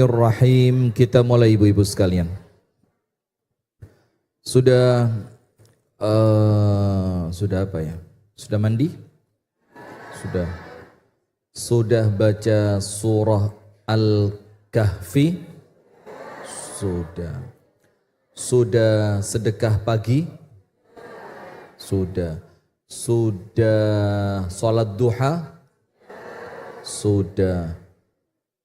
Bismillahirrahmanirrahim. Kita mulai ibu-ibu sekalian. Sudah apa ya? Sudah mandi? Sudah. Sudah baca surah Al-Kahfi? Sudah. Sudah sedekah pagi? Sudah. Sudah sholat duha? Sudah.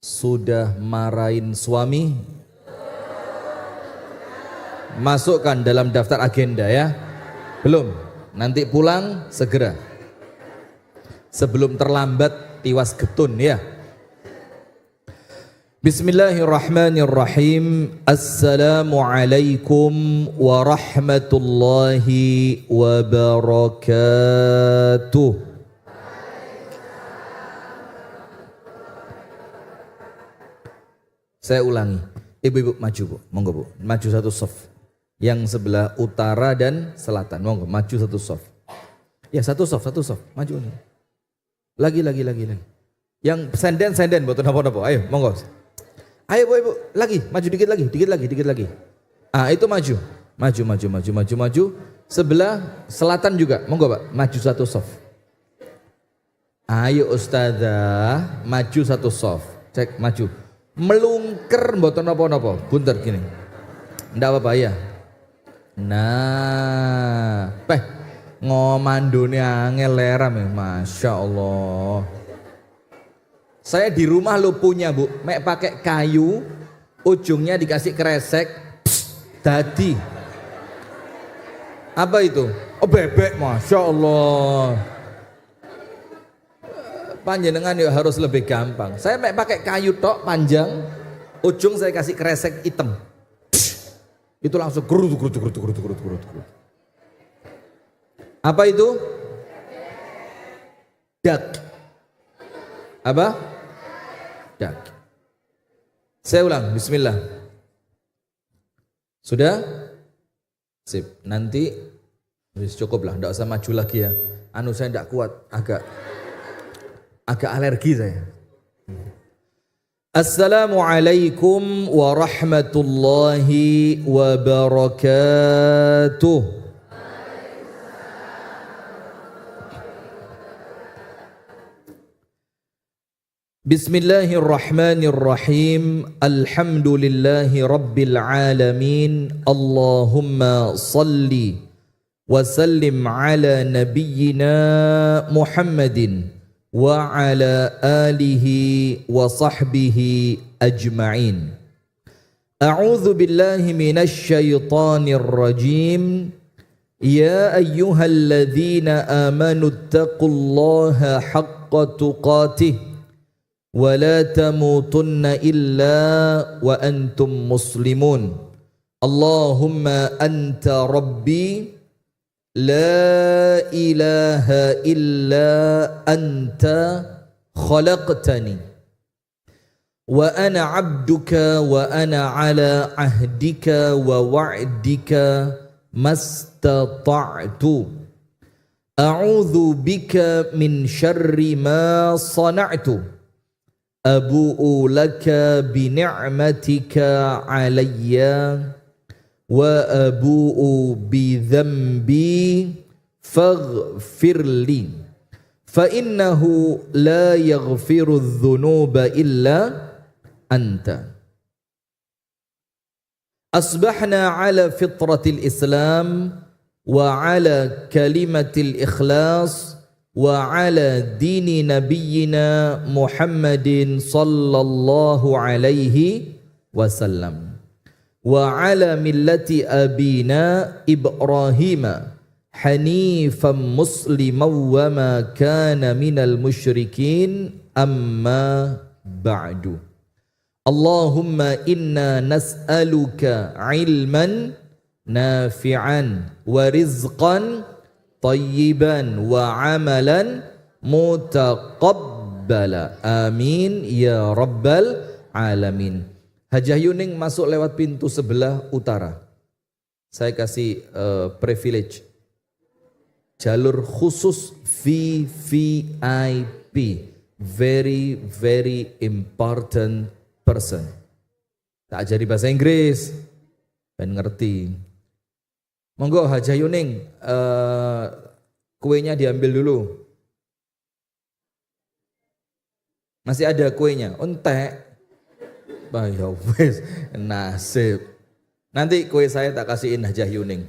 Sudah marahin suami? Masukkan dalam daftar agenda ya. Belum, nanti pulang segera. Sebelum terlambat tiwas getun ya. Bismillahirrahmanirrahim. Assalamualaikum warahmatullahi wabarakatuh. Saya ulangi, ibu-ibu maju bu, monggo bu, maju satu soft. Yang sebelah utara dan selatan, monggo maju satu soft. Ya satu soft, maju nih. Lagi. Yang senden, buat nopo, ayo monggo. Ayo bu, lagi, maju dikit lagi. Ah itu maju. Sebelah selatan juga, monggo pak, maju satu soft. Ayo ustazah, maju satu soft, cek maju. Melungker mboten napa-napa, bunter gini. Ndak apa-apa ya. Nah, ngomandone angel leram ya, Masya Allah. Saya di rumah lo punya bu, mek pakai kayu, ujungnya dikasih kresek, dadi. Apa itu? Oh bebek, Masya Allah. Panjenengan ya harus lebih gampang. Saya pakai kayu tok panjang, ujung saya kasih kresek hitam. Itu langsung gerut. Apa itu? Dak. Apa? Dak. Saya ulang, bismillah. Sudah? Sip. Nanti cukup lah, enggak usah maju lagi ya. Anu saya enggak kuat, agak alergi saya. Assalamualaikum warahmatullahi wabarakatuh. Bismillahirrahmanirrahim. Alhamdulillahi rabbil alamin. Allahumma salli wa sallim ala nabiyyina Muhammadin wa ala alihi wa sahbihi ajma'in. A'udzu billahi minasy syaithanir rajim. Ya ayyuhalladzina amanu taqullaha haqqa tuqatih wa la tamutunna illa wa antum muslimun. Allahumma anta rabbi La ilaha illa anta khalaqtani wa ana abduka wa ana ala ahdika wa wa'dika mastata'tu a'udzu bika min syarri ma sana'tu abu'u laka bi ni'matika alayya wa abu'u bi dhanbi faghfirli fa innahu la yaghfiru dhunuba illa anta. Asbahna ala fitratil Islam wa ala kalimatil ikhlas wa ala dini nabiyyina Muhammadin sallallahu alaihi wasallam wa ala millati abina Ibrahim hanifan musliman wa ma kana minal musyrikin amma ba'du. Allahumma inna nas'aluka ilman nafi'an wa rizqan tayyiban wa amalan mutaqabbala. Amin ya rabbal alamin. Hajah Yuning masuk lewat pintu sebelah utara. Saya kasih privilege. Jalur khusus VVIP. Very very important person. Tak ajari bahasa Inggris. Ben ngerti. Monggo Hajah Yuning, kuenya diambil dulu. Masih ada kuenya, entek. Bah ya wis, nasib. Nanti kue saya tak kasihin Hajah Yuning.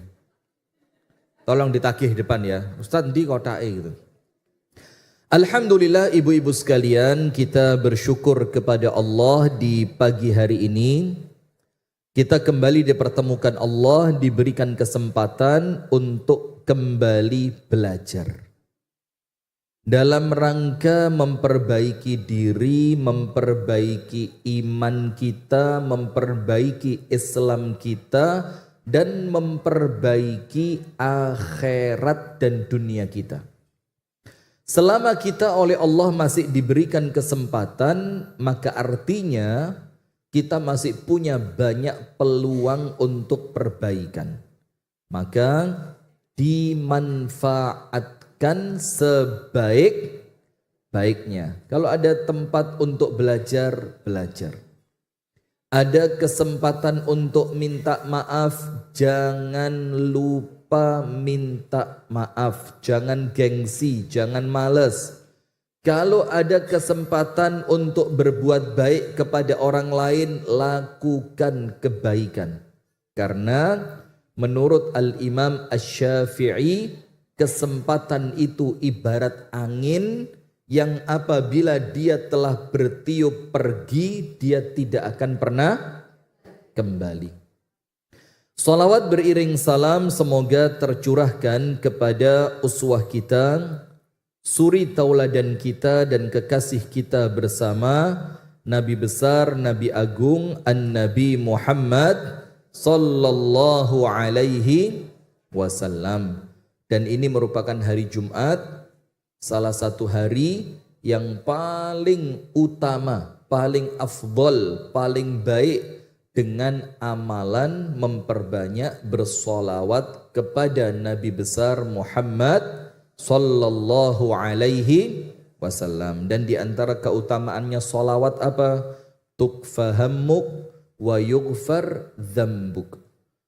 Tolong ditagih depan ya. Ustadz di kotake gitu. Alhamdulillah ibu-ibu sekalian, kita bersyukur kepada Allah di pagi hari ini. Kita kembali dipertemukan Allah, diberikan kesempatan untuk kembali belajar. Dalam rangka memperbaiki diri, memperbaiki iman kita, memperbaiki Islam kita, dan memperbaiki akhirat dan dunia kita. Selama kita oleh Allah masih diberikan kesempatan, maka artinya kita masih punya banyak peluang untuk perbaikan. Maka dimanfaatkan sebaik-baiknya. Kalau ada tempat untuk belajar, belajar. Ada kesempatan untuk minta maaf, jangan lupa minta maaf, jangan gengsi, jangan males. Kalau ada kesempatan untuk berbuat baik kepada orang lain, lakukan kebaikan. Karena menurut Al-Imam Asy-Syafi'i, kesempatan itu ibarat angin yang apabila dia telah bertiup pergi, dia tidak akan pernah kembali. Salawat beriring salam semoga tercurahkan kepada uswah kita, suri tauladan kita dan kekasih kita bersama Nabi besar, Nabi agung, An-Nabi Muhammad sallallahu alaihi wasallam. Dan ini merupakan hari Jumat, salah satu hari yang paling utama, paling afdol, paling baik dengan amalan memperbanyak bersolawat kepada Nabi besar Muhammad sallallahu alaihi wasallam. Dan di antara keutamaannya solawat apa? Tukfahammuk wa yughfar dzambuk.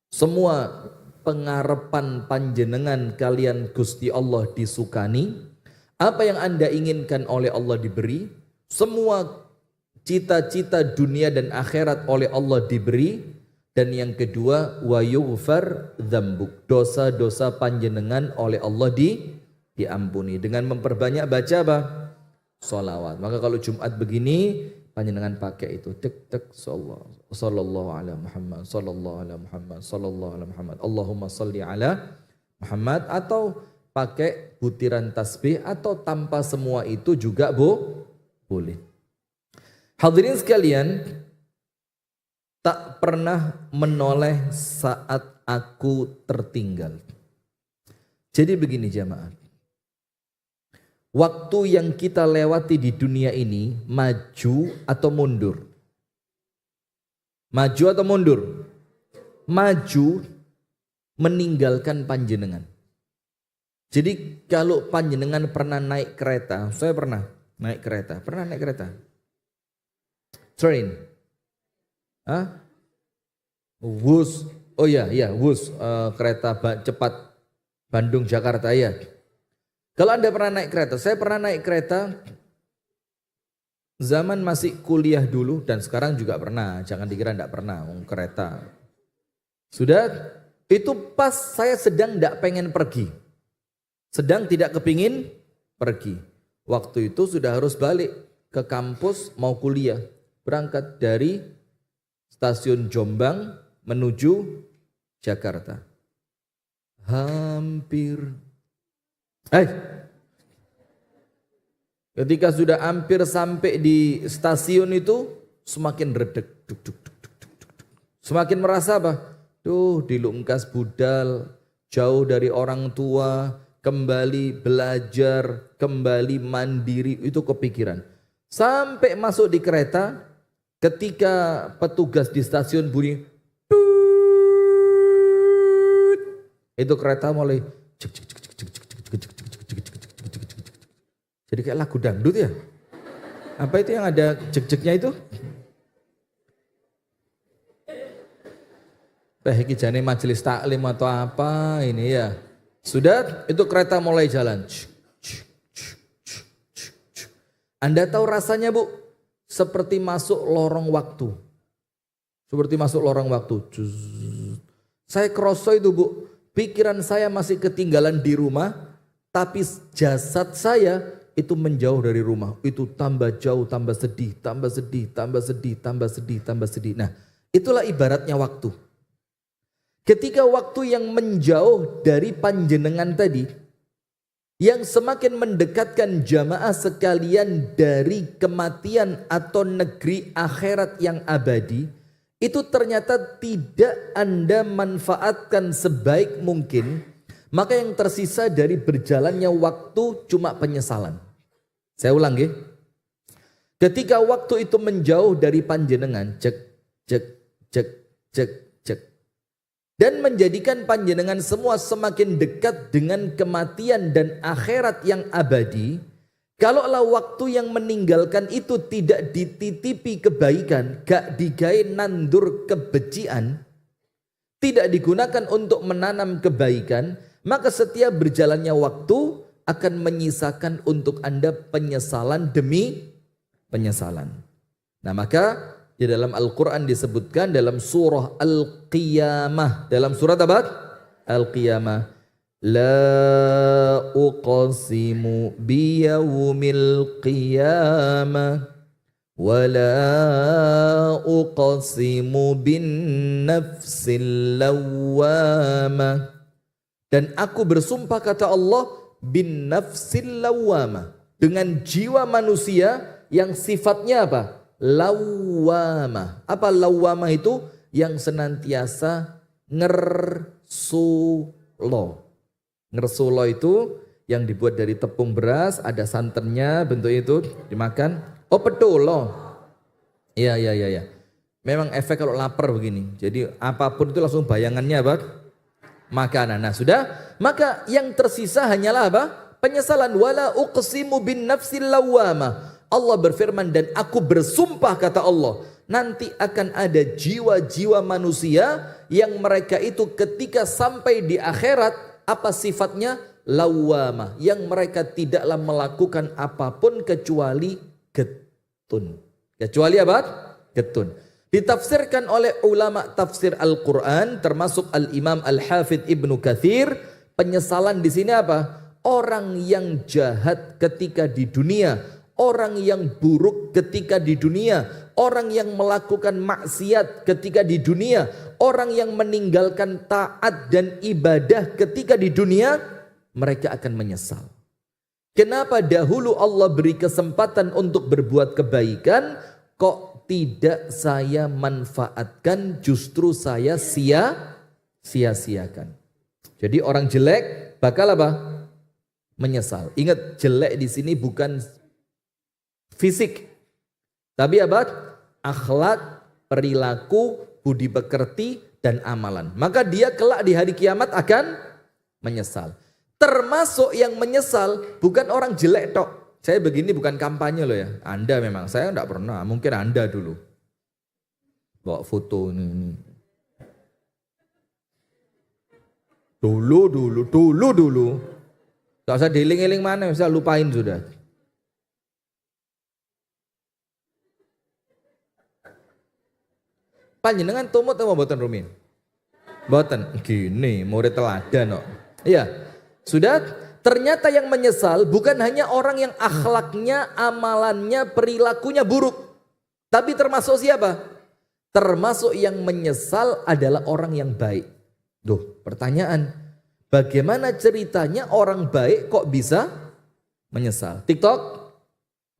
Semua pengarepan panjenengan kalian Gusti Allah disukani. Apa yang Anda inginkan oleh Allah diberi. Semua cita-cita dunia dan akhirat oleh Allah diberi. Dan yang kedua, wa yughfar dzambuk, dosa-dosa panjenengan oleh Allah diampuni dengan memperbanyak baca apa? Sholawat. Maka kalau Jumat begini panjenengan pakai itu tek sallallahu ala Muhammad sallallahu ala Muhammad sallallahu ala Muhammad Allahumma sholli ala Muhammad, atau pakai butiran tasbih, atau tanpa semua itu juga boleh. Hadirin sekalian, tak pernah menoleh saat aku tertinggal. Jadi begini jamaah. Waktu yang kita lewati di dunia ini maju atau mundur? Maju atau mundur? Maju, meninggalkan panjenengan. Jadi kalau panjenengan pernah naik kereta, saya pernah naik kereta. Pernah naik kereta? Train. Wus. Oh iya, Wus. Kereta cepat Bandung Jakarta ya. Kalau Anda pernah naik kereta, saya pernah naik kereta zaman masih kuliah dulu, dan sekarang juga pernah. Jangan dikira enggak pernah kereta. Sudah, itu pas saya sedang enggak pengen pergi. Sedang tidak kepingin pergi. Waktu itu sudah harus balik ke kampus mau kuliah. Berangkat dari stasiun Jombang menuju Jakarta. Hampir. Ketika sudah hampir sampai di stasiun itu semakin redek. Semakin merasa apa? Dilungkas budal, jauh dari orang tua, kembali belajar, kembali mandiri, itu kepikiran. Sampai masuk di kereta, ketika petugas di stasiun bunyi, itu kereta mulai jadi kayak lagu dangdut ya. Apa itu yang ada jek-jeknya itu? iki jane majelis taklim atau apa ini ya. Sudah, itu kereta mulai jalan. Anda tahu rasanya Bu? Seperti masuk lorong waktu. Seperti masuk lorong waktu. Saya kroso itu Bu, pikiran saya masih ketinggalan di rumah, tapi jasad saya itu menjauh dari rumah. Itu tambah jauh, tambah sedih, tambah sedih, tambah sedih, tambah sedih, tambah sedih. Nah, itulah ibaratnya waktu. Ketika waktu yang menjauh dari panjenengan tadi, yang semakin mendekatkan jamaah sekalian dari kematian atau negeri akhirat yang abadi, itu ternyata tidak Anda manfaatkan sebaik mungkin, maka yang tersisa dari berjalannya waktu cuma penyesalan. Saya ulang ya. Ketika waktu itu menjauh dari panjenengan, cek, cek, cek, cek, cek. Dan menjadikan panjenengan semua semakin dekat dengan kematian dan akhirat yang abadi. Kalaulah waktu yang meninggalkan itu tidak dititipi kebaikan, gak digawe nandur kebencian, tidak digunakan untuk menanam kebaikan, maka setiap berjalannya waktu akan menyisakan untuk Anda penyesalan demi penyesalan. Nah, maka di dalam Al-Quran disebutkan dalam surah Al-Qiyamah. Dalam surat apa? Al-Qiyamah. La uqasimu biyawmil qiyamah. Wa la uqasimu bin nafsil lawamah. Dan aku bersumpah kata Allah bin nafsil lawamah. Dengan jiwa manusia yang sifatnya apa? Lawamah. Apa lawamah itu? Yang senantiasa ngersulo. Ngersulo itu yang dibuat dari tepung beras, ada santannya, bentuknya itu dimakan. Oh, petulo. Iya. Memang efek kalau lapar begini. Jadi apapun itu langsung bayangannya apa? Makanan. Nah, sudah. Maka yang tersisa hanyalah apa? Penyesalan. Wala uqsimu bin nafsil lawamah. Allah berfirman, dan aku bersumpah kata Allah, nanti akan ada jiwa-jiwa manusia yang mereka itu ketika sampai di akhirat, apa sifatnya? Lawamah, yang mereka tidaklah melakukan apapun kecuali getun. Kecuali apa? Getun. Ditafsirkan oleh ulama tafsir Al-Quran, termasuk Al-Imam Al-Hafidh Ibnu Katsir, penyesalan di sini apa? Orang yang jahat ketika di dunia, orang yang buruk ketika di dunia, orang yang melakukan maksiat ketika di dunia, orang yang meninggalkan taat dan ibadah ketika di dunia, mereka akan menyesal. Kenapa dahulu Allah beri kesempatan untuk berbuat kebaikan, kok tidak saya manfaatkan, justru saya sia-siakan. Jadi orang jelek bakal apa? Menyesal. Ingat, jelek di sini bukan fisik, tapi apa? Akhlak, perilaku, budi pekerti, dan amalan. Maka dia kelak di hari kiamat akan menyesal. Termasuk yang menyesal bukan orang jelek tok. Saya begini bukan kampanye loh ya. Anda memang, saya enggak pernah. Mungkin Anda dulu. Bawa foto ini. Dulu. Gak usah diiling-iling mana, bisa lupain sudah. Panjenengan tumut apa mboten rumin? Mboten. Gini, murid teladan kok. Iya. Sudah, ternyata yang menyesal bukan hanya orang yang akhlaknya, amalannya, perilakunya buruk. Tapi termasuk siapa? Termasuk yang menyesal adalah orang yang baik. Duh, pertanyaan. Bagaimana ceritanya orang baik kok bisa menyesal? TikTok?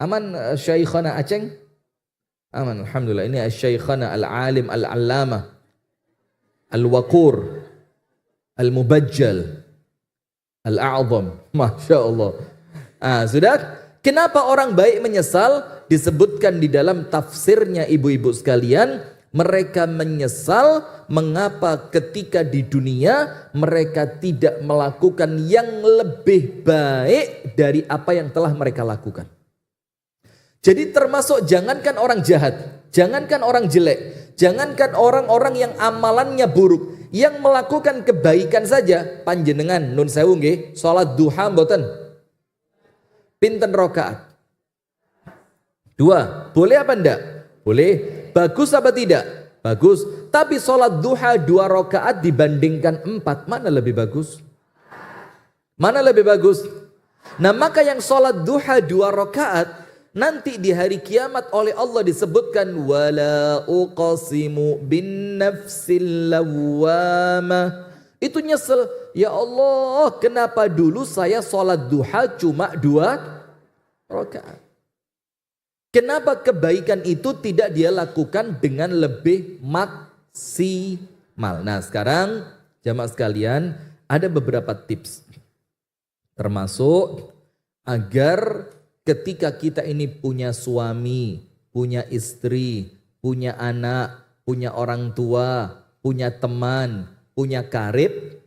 Aman Syaikhana Aceng? Aman, alhamdulillah. Ini Syaikhana al-alim al-allamah al-waqur al-mubajjal al-a'zam. Masya Allah. Sudah? Kenapa orang baik menyesal? Disebutkan di dalam tafsirnya ibu-ibu sekalian. Mereka menyesal mengapa ketika di dunia mereka tidak melakukan yang lebih baik dari apa yang telah mereka lakukan. Jadi termasuk jangankan orang jahat, jangankan orang jelek, jangankan orang-orang yang amalannya buruk. yang melakukan kebaikan saja panjenengan nun sewu nggih, salat duha mboten? Pinten rakaat? 2. Boleh apa enggak? Boleh. Bagus apa tidak? Bagus. Tapi salat duha 2 rakaat dibandingkan 4, mana lebih bagus? Mana lebih bagus? Nah, maka yang salat duha 2 rakaat nanti di hari kiamat oleh Allah disebutkan wala uqsimu bin nafsil lawwamah. Itu nyesel, ya Allah, kenapa dulu saya sholat duha cuma 2 rakaat? Kenapa kebaikan itu tidak dia lakukan dengan lebih maksimal? Nah, sekarang jamaah sekalian, ada beberapa tips. Termasuk agar ketika kita ini punya suami, punya istri, punya anak, punya orang tua, punya teman, punya karib,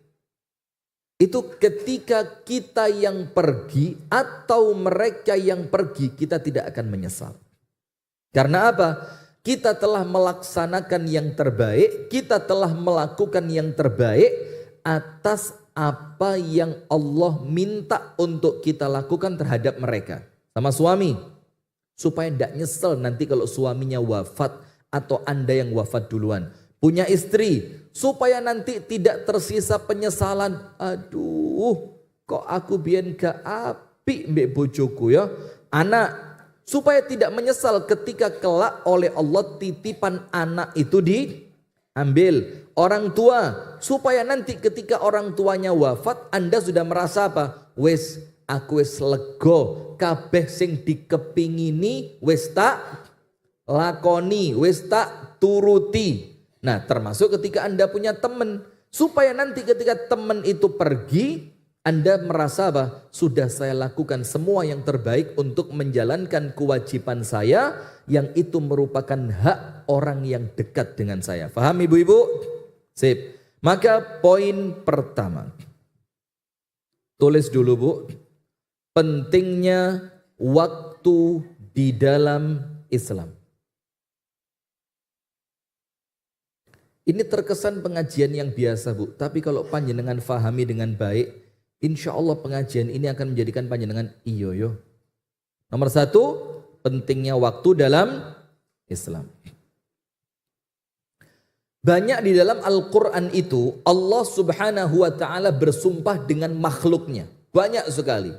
itu ketika kita yang pergi atau mereka yang pergi, kita tidak akan menyesal. Karena apa? Kita telah melaksanakan yang terbaik, kita telah melakukan yang terbaik atas apa yang Allah minta untuk kita lakukan terhadap mereka. Sama suami, supaya tidak nyesel nanti kalau suaminya wafat atau Anda yang wafat duluan. Punya istri, supaya nanti tidak tersisa penyesalan. Aduh, kok aku biyen gak apik mbek bojoku ya. Anak, supaya tidak menyesal ketika kelak oleh Allah titipan anak itu diambil. Orang tua, supaya nanti ketika orang tuanya wafat, Anda sudah merasa apa? Wes, aku wis lego, kabeh sing dikepingini wis tak lakoni, wis tak turuti. Nah, termasuk ketika Anda punya teman, supaya nanti ketika teman itu pergi, Anda merasa apa? Sudah saya lakukan semua yang terbaik untuk menjalankan kewajiban saya, yang itu merupakan hak orang yang dekat dengan saya. Paham ibu-ibu? Sip. Maka poin pertama, tulis dulu Bu, pentingnya waktu di dalam Islam. Ini terkesan pengajian yang biasa Bu, tapi kalau panjenengan fahami dengan baik, insya Allah pengajian ini akan menjadikan panjenengan iyo yo. Nomor 1, pentingnya waktu dalam Islam. Banyak di dalam Al-Quran itu Allah subhanahu wa ta'ala bersumpah dengan makhluknya. Banyak sekali.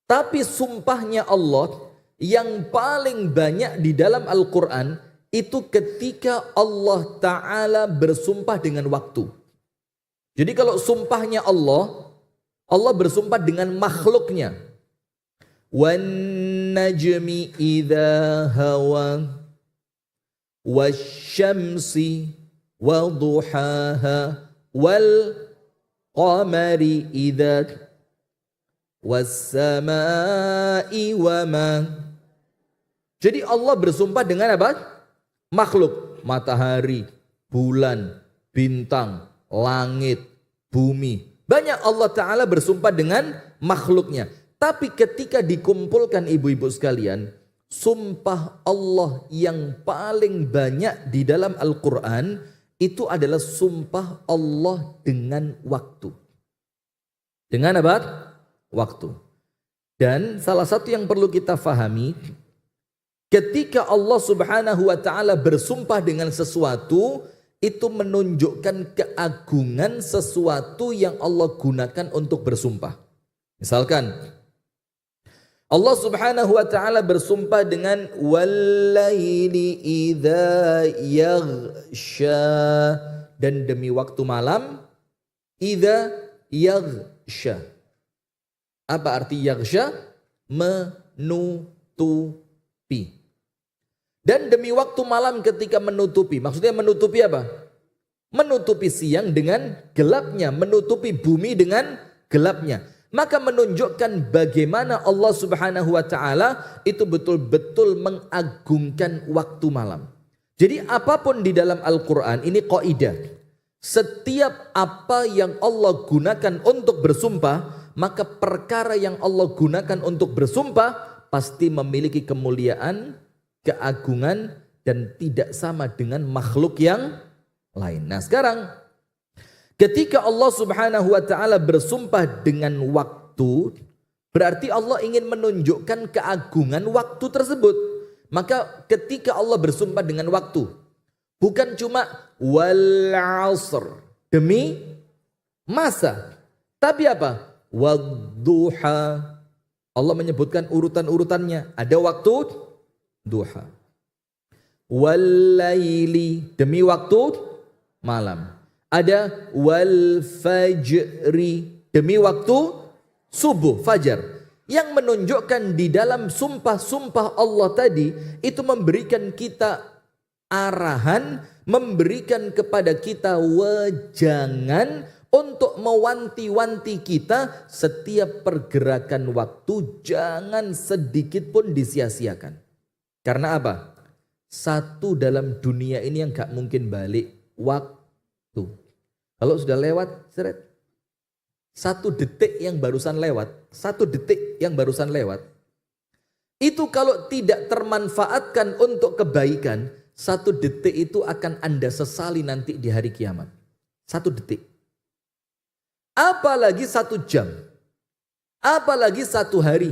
Tapi sumpahnya Allah yang paling banyak di dalam Al-Quran itu ketika Allah ta'ala bersumpah dengan waktu. Jadi kalau sumpahnya Allah, Allah bersumpah dengan makhluknya. Wan najmi idha hawa wasyamsi waduhaha wal qamari idha wassamai wama. Jadi Allah bersumpah dengan apa? Makhluk, matahari, bulan, bintang, langit, bumi. Banyak Allah Ta'ala bersumpah dengan makhluknya. Tapi ketika dikumpulkan ibu-ibu sekalian, sumpah Allah yang paling banyak di dalam Al-Quran itu adalah sumpah Allah dengan waktu. Dengan apa? Waktu. Dan salah satu yang perlu kita fahami, ketika Allah subhanahu wa ta'ala bersumpah dengan sesuatu, itu menunjukkan keagungan sesuatu yang Allah gunakan untuk bersumpah. Misalkan, Allah subhanahu wa ta'ala bersumpah dengan wallaili idha yaghsha, dan demi waktu malam idha yaghsha. Apa arti yaghsha? Menutupi. Dan demi waktu malam ketika menutupi. Maksudnya menutupi apa? Menutupi siang dengan gelapnya, menutupi bumi dengan gelapnya. Maka menunjukkan bagaimana Allah subhanahu wa ta'ala itu betul-betul mengagungkan waktu malam. Jadi apapun di dalam Al-Quran ini kaidah. Setiap apa yang Allah gunakan untuk bersumpah, maka perkara yang Allah gunakan untuk bersumpah pasti memiliki kemuliaan, keagungan, dan tidak sama dengan makhluk yang lain. Nah sekarang Ketika Allah Subhanahu wa taala bersumpah dengan waktu, berarti Allah ingin menunjukkan keagungan waktu tersebut. Maka ketika Allah bersumpah dengan waktu, bukan cuma wal asr, demi masa, tapi apa? Wadduha. Allah menyebutkan urutan-urutannya. Ada waktu duha. Wal-laili, demi waktu malam. Ada wal fajri, demi waktu subuh, fajar. Yang menunjukkan di dalam sumpah-sumpah Allah tadi itu memberikan kita arahan, memberikan kepada kita wejangan untuk mewanti-wanti kita setiap pergerakan waktu jangan sedikit pun disia-siakan. Karena apa? Satu dalam dunia ini yang gak mungkin balik, waktu. Kalau sudah lewat, seret. 1 detik yang barusan lewat, 1 detik yang barusan lewat, itu kalau tidak termanfaatkan untuk kebaikan, 1 detik itu akan Anda sesali nanti di hari kiamat. 1 detik. Apalagi 1 jam, apalagi 1 hari,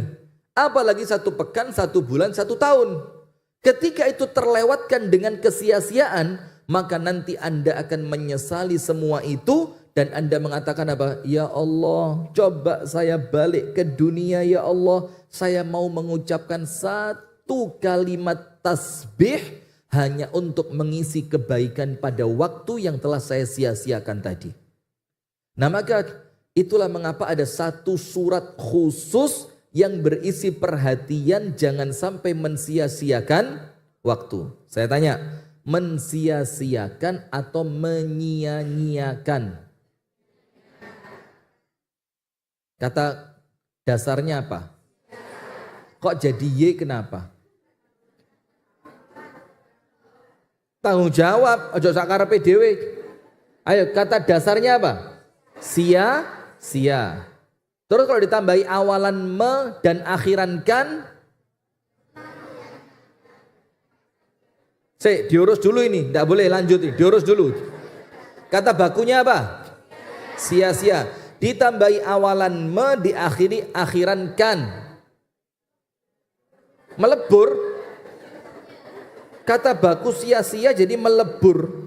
apalagi 1 pekan, 1 bulan, 1 tahun. Ketika itu terlewatkan dengan kesia-siaan, maka nanti Anda akan menyesali semua itu dan Anda mengatakan apa? Ya Allah, coba saya balik ke dunia ya Allah. Saya mau mengucapkan 1 kalimat tasbih hanya untuk mengisi kebaikan pada waktu yang telah saya sia-siakan tadi. Nah maka itulah mengapa ada 1 surat khusus yang berisi perhatian jangan sampai mensia-siakan waktu. Saya tanya, mensia-siakan atau menyia-nyiakan? Kata dasarnya apa? Kok jadi Y kenapa? Tanggung jawab, ojo sakarepe dhewe. Ayo kata dasarnya apa? Sia-sia. Terus kalau ditambahi awalan me dan akhiran kan? Diurus dulu ini, tidak boleh lanjut, diurus dulu. Kata bakunya apa? Sia-sia. Ditambahi awalan me, diakhiri akhiran kan. Melebur. Kata baku sia-sia jadi melebur.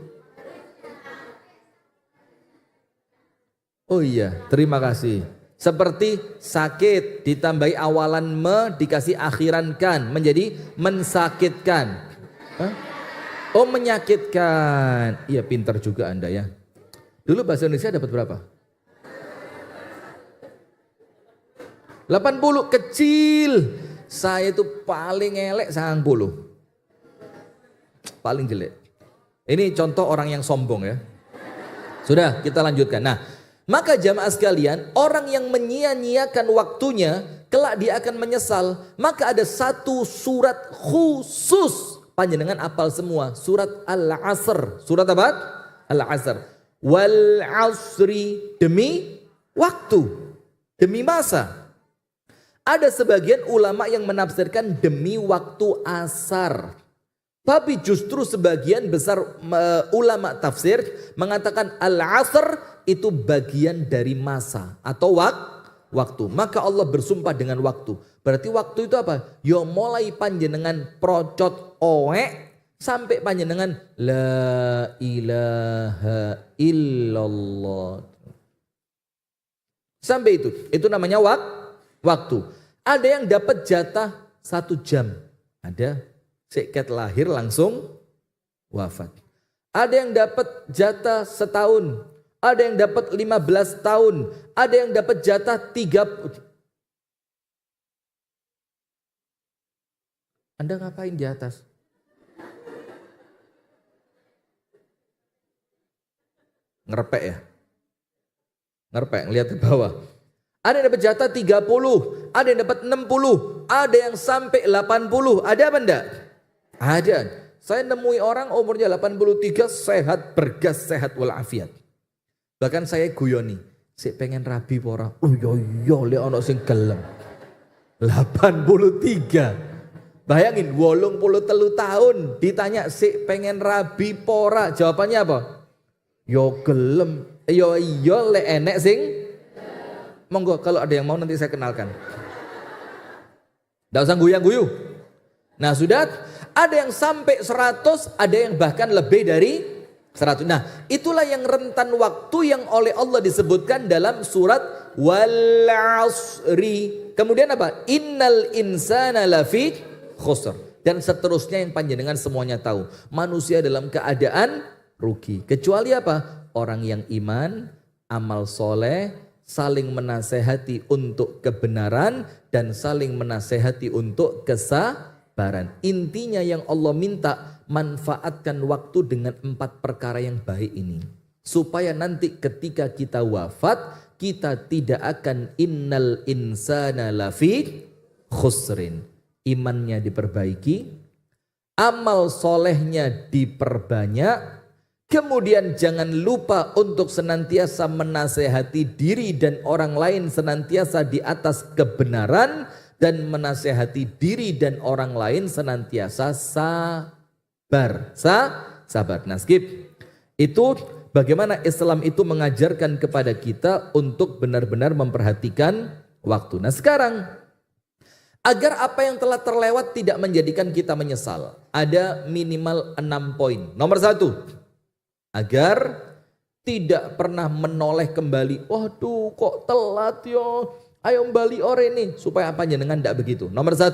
Oh iya, terima kasih. Seperti sakit ditambahi awalan me dikasih akhiran kan menjadi mensakitkan. Hah? Oh menyakitkan. Iya pintar juga Anda ya. Dulu bahasa Indonesia dapat berapa? 80 kecil. Saya itu paling elek 90. Paling jelek. Ini contoh orang yang sombong ya. Sudah kita lanjutkan. Nah maka jamaah sekalian, orang yang menyia-nyiakan waktunya, kelak dia akan menyesal. Maka ada 1 surat khusus, panjenengan apal semua, surat Al-Asr. Surat apa? Al-Asr. Wal asri, demi waktu, demi masa. Ada sebagian ulama yang menafsirkan demi waktu asar. Tapi justru sebagian besar ulama tafsir mengatakan al-asr itu bagian dari masa atau waktu. Maka Allah bersumpah dengan waktu. Berarti waktu itu apa? Yo mulai panjenengan procot oek sampai panjenengan la ilaha illallah. Sampai itu. Itu namanya waktu. Ada yang dapat jatah 1 jam. Ada seket lahir langsung wafat. Ada yang dapat jatah setahun. Ada yang dapat 15 tahun. Ada yang dapat jatah 30. Anda ngapain di atas? Ngerepek ya? Ngerepek, ngeliat ke bawah. Ada yang dapat jatah 30. Ada yang dapat 60. Ada yang sampai 80. Ada apa enggak? Ada. Saya nemui orang umurnya 83 sehat, bergas, sehat walafiat. Bahkan saya guyoni, sik pengen rabi pora. Oh yo lek ono sing gelem. 83. Bayangin 83 tahun ditanya sik pengen rabi pora. Jawabannya apa? Yo gelem. Yo le enek sing monggo kalau ada yang mau nanti saya kenalkan. Nggak usah guyang-guyu. Nah sudah, ada yang sampai 100, ada yang bahkan lebih dari 100. Nah itulah yang rentan waktu yang oleh Allah disebutkan dalam surat Wal Asri. Kemudian apa? Innal insana lafi khusr. Dan seterusnya yang panjenengan semuanya tahu. Manusia dalam keadaan rugi. Kecuali apa? Orang yang iman, amal soleh, saling menasehati untuk kebenaran dan saling menasehati untuk kesabaran. Intinya yang Allah minta, manfaatkan waktu dengan 4 perkara yang baik ini. Supaya nanti ketika kita wafat, kita tidak akan innal insana lafi khusrin. Imannya diperbaiki, amal solehnya diperbanyak. Kemudian jangan lupa untuk senantiasa menasehati diri dan orang lain senantiasa di atas kebenaran. Dan menasehati diri dan orang lain senantiasa sabar. Sabar. Nah skip. Itu bagaimana Islam itu mengajarkan kepada kita untuk benar-benar memperhatikan waktu. Nah sekarang, agar apa yang telah terlewat tidak menjadikan kita menyesal. Ada minimal 6 poin. Nomor 1. Agar tidak pernah menoleh kembali. Waduh kok telat yo. Ayo kembali ore nih. Supaya apa jenengan tidak begitu. Nomor 1.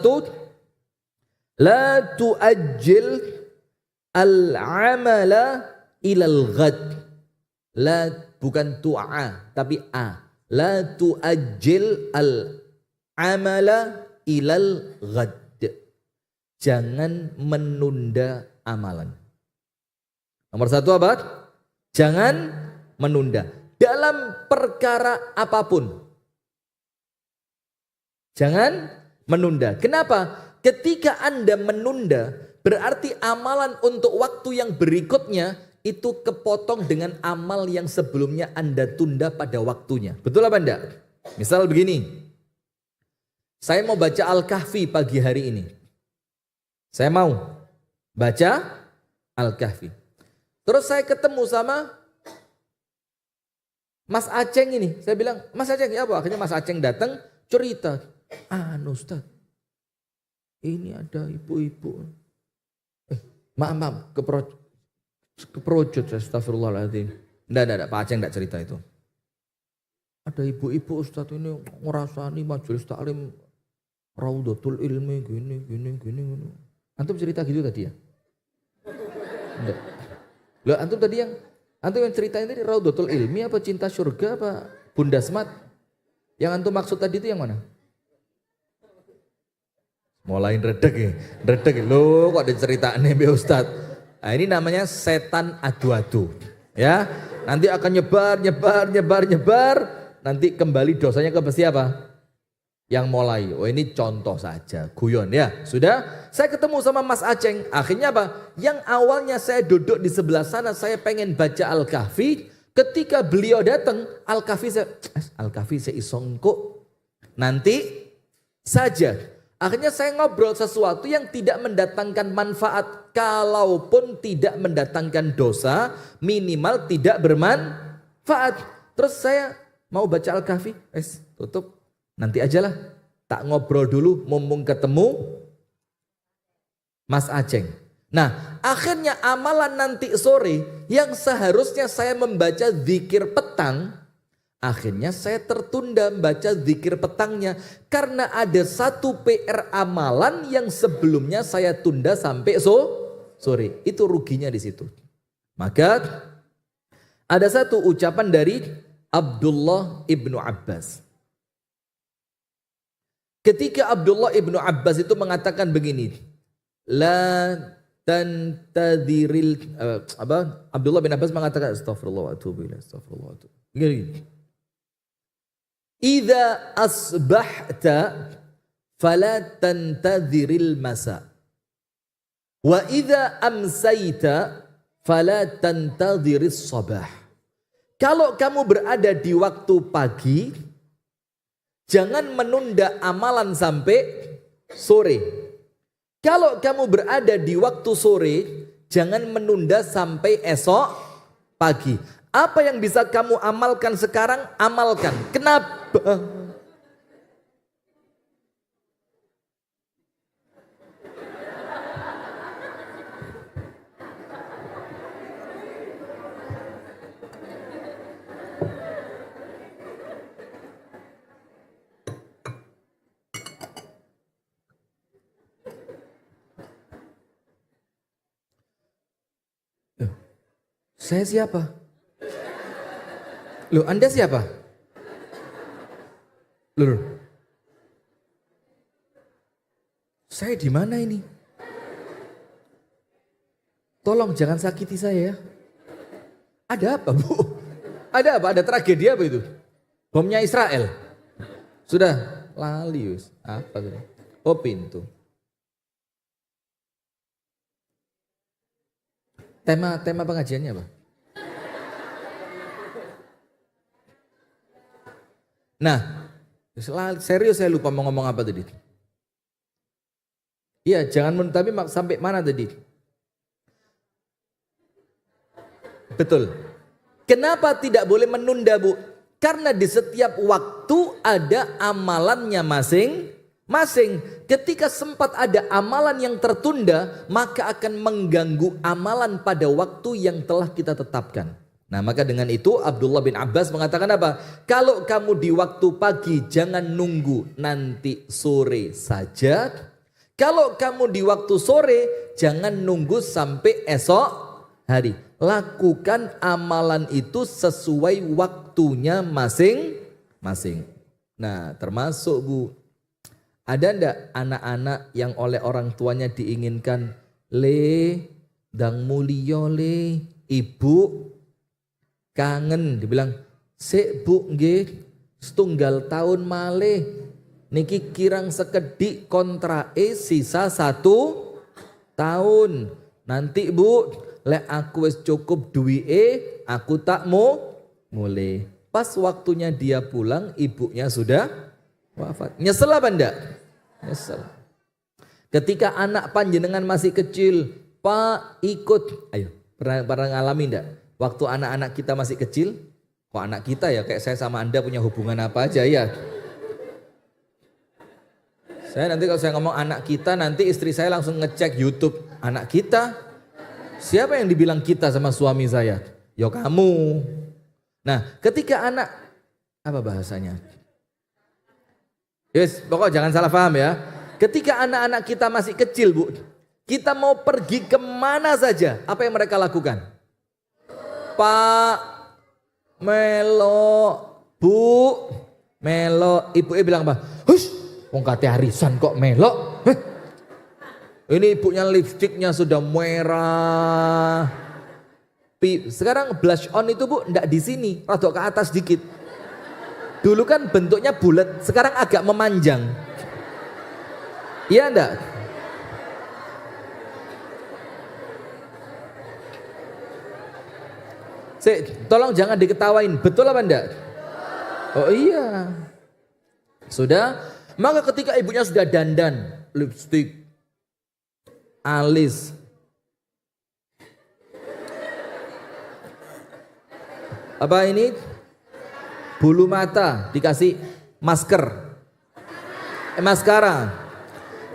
La tu'ajjil al-amala ilal ghad. La bukan tu'a tapi a. La tu'ajjil al-amala ilal ghad. Jangan menunda amalan. Nomor 1 apa? Jangan menunda. Dalam perkara apapun. Jangan menunda. Kenapa? Ketika Anda menunda, berarti amalan untuk waktu yang berikutnya itu kepotong dengan amal yang sebelumnya Anda tunda pada waktunya. Betul apa enggak? Misal begini. Saya mau baca Al-Kahfi pagi hari ini. Saya mau baca Al-Kahfi. Terus saya ketemu sama Mas Aceng ini. Saya bilang, Mas Aceng ya apa? Akhirnya Mas Aceng datang cerita. Ustaz, ini ada ibu-ibu. Maaf, keprojot, astagfirullahaladzim. Enggak, Pak Aceng enggak cerita itu. Ada ibu-ibu Ustaz ini ngerasani majelis taklim Raudhatul Ilmi gini. Antum cerita gitu tadi ya? Enggak. Loh antum yang cerita ini Raudhatul Ilmi apa Cinta Surga apa Bunda Smart? Yang antum maksud tadi itu yang mana? Mulain redek ya. Loh kok ada ceritanya Mbak Ustaz? Nah ini namanya setan adu-adu. Ya, nanti akan nyebar. Nanti kembali dosanya ke siapa? Yang mulai. Oh ini contoh saja, guyon ya. Sudah, saya ketemu sama Mas Aceng. Akhirnya apa? Yang awalnya saya duduk di sebelah sana, saya pengen baca Al-Kahfi. Ketika beliau datang, Al-Kahfi saya isongko. Nanti saja. Akhirnya saya ngobrol sesuatu yang tidak mendatangkan manfaat. Kalaupun tidak mendatangkan dosa, minimal tidak bermanfaat. Terus saya mau baca Al-Kahfi, tutup. Nanti ajalah, tak ngobrol dulu, mumpung ketemu Mas Aceng. Nah, akhirnya amalan nanti sore yang seharusnya saya membaca zikir petang, akhirnya saya tertunda membaca zikir petangnya karena ada satu PR amalan yang sebelumnya saya tunda sampai sore. Itu ruginya di situ. Maka ada satu ucapan dari Abdullah ibnu Abbas. Ketika Abdullah ibnu Abbas itu mengatakan begini, la tantadhiril Abdullah bin Abbas mengatakan astagfirullah wa atubu ilaih, astagfirullah wa atubu. Gini. Idza asbahta fala tantadhiril masa. Wa idza amsayta fala tantadhiris sabah. Kalau kamu berada di waktu pagi, jangan menunda amalan sampai sore. Kalau kamu berada di waktu sore, jangan menunda sampai esok pagi. Apa yang bisa kamu amalkan sekarang, amalkan. Kenapa? Saya siapa? Loh, Anda siapa? Loh, saya di mana ini? Tolong jangan sakiti saya ya. Ada apa, Bu? Ada apa? Ada tragedi apa itu? Bomnya Israel. Sudah lali, wis. Apa itu? Oh, pintu. Tema pengajiannya apa? Nah, serius saya lupa mau ngomong apa tadi. Iya, jangan tapi sampai mana tadi? Betul. Kenapa tidak boleh menunda, Bu? Karena di setiap waktu ada amalannya masing-masing. Ketika sempat ada amalan yang tertunda, maka akan mengganggu amalan pada waktu yang telah kita tetapkan. Nah, maka dengan itu Abdullah bin Abbas mengatakan apa? Kalau kamu di waktu pagi jangan nunggu nanti sore saja. Kalau kamu di waktu sore jangan nunggu sampai esok hari. Lakukan amalan itu sesuai waktunya masing-masing. Nah, termasuk, Bu, ada ndak anak-anak yang oleh orang tuanya diinginkan, le, dang mulio le, ibu kangen, dibilang, sik Bu nggih, setunggal tahun malih, niki kirang sekedik kontrae sisa 1 tahun. Nanti Bu, lek aku wis cukup duwike, aku tak mau mulai. Pas waktunya dia pulang, ibunya sudah wafat. Nyesel apa enggak? Nyesel. Ketika anak panjenengan masih kecil, Pak ikut. Ayo, pernah ngalamin enggak? Waktu anak-anak kita masih kecil, kok anak kita ya, kayak saya sama Anda punya hubungan apa aja ya. Saya nanti kalau saya ngomong anak kita, nanti istri saya langsung ngecek YouTube. Anak kita? Siapa yang dibilang kita sama suami saya? Ya kamu. Nah, ketika anak, apa bahasanya? Yes, pokoknya jangan salah paham ya. Ketika anak-anak kita masih kecil, Bu, kita mau pergi kemana saja, apa yang mereka lakukan? Pak, melo, Bu, melo. Ibu bilang apa? Hush, wong kate arisan kok melo? Ini ibunya lipstiknya sudah merah. Sekarang blush on itu, Bu, enggak di sini, rodok ke atas dikit. Dulu kan bentuknya bulat, sekarang agak memanjang. Iya enggak? Tolong jangan diketawain, betul apa enggak? Oh iya. Sudah, maka ketika ibunya sudah dandan, lipstik, alis, apa ini, bulu mata, dikasih maskara,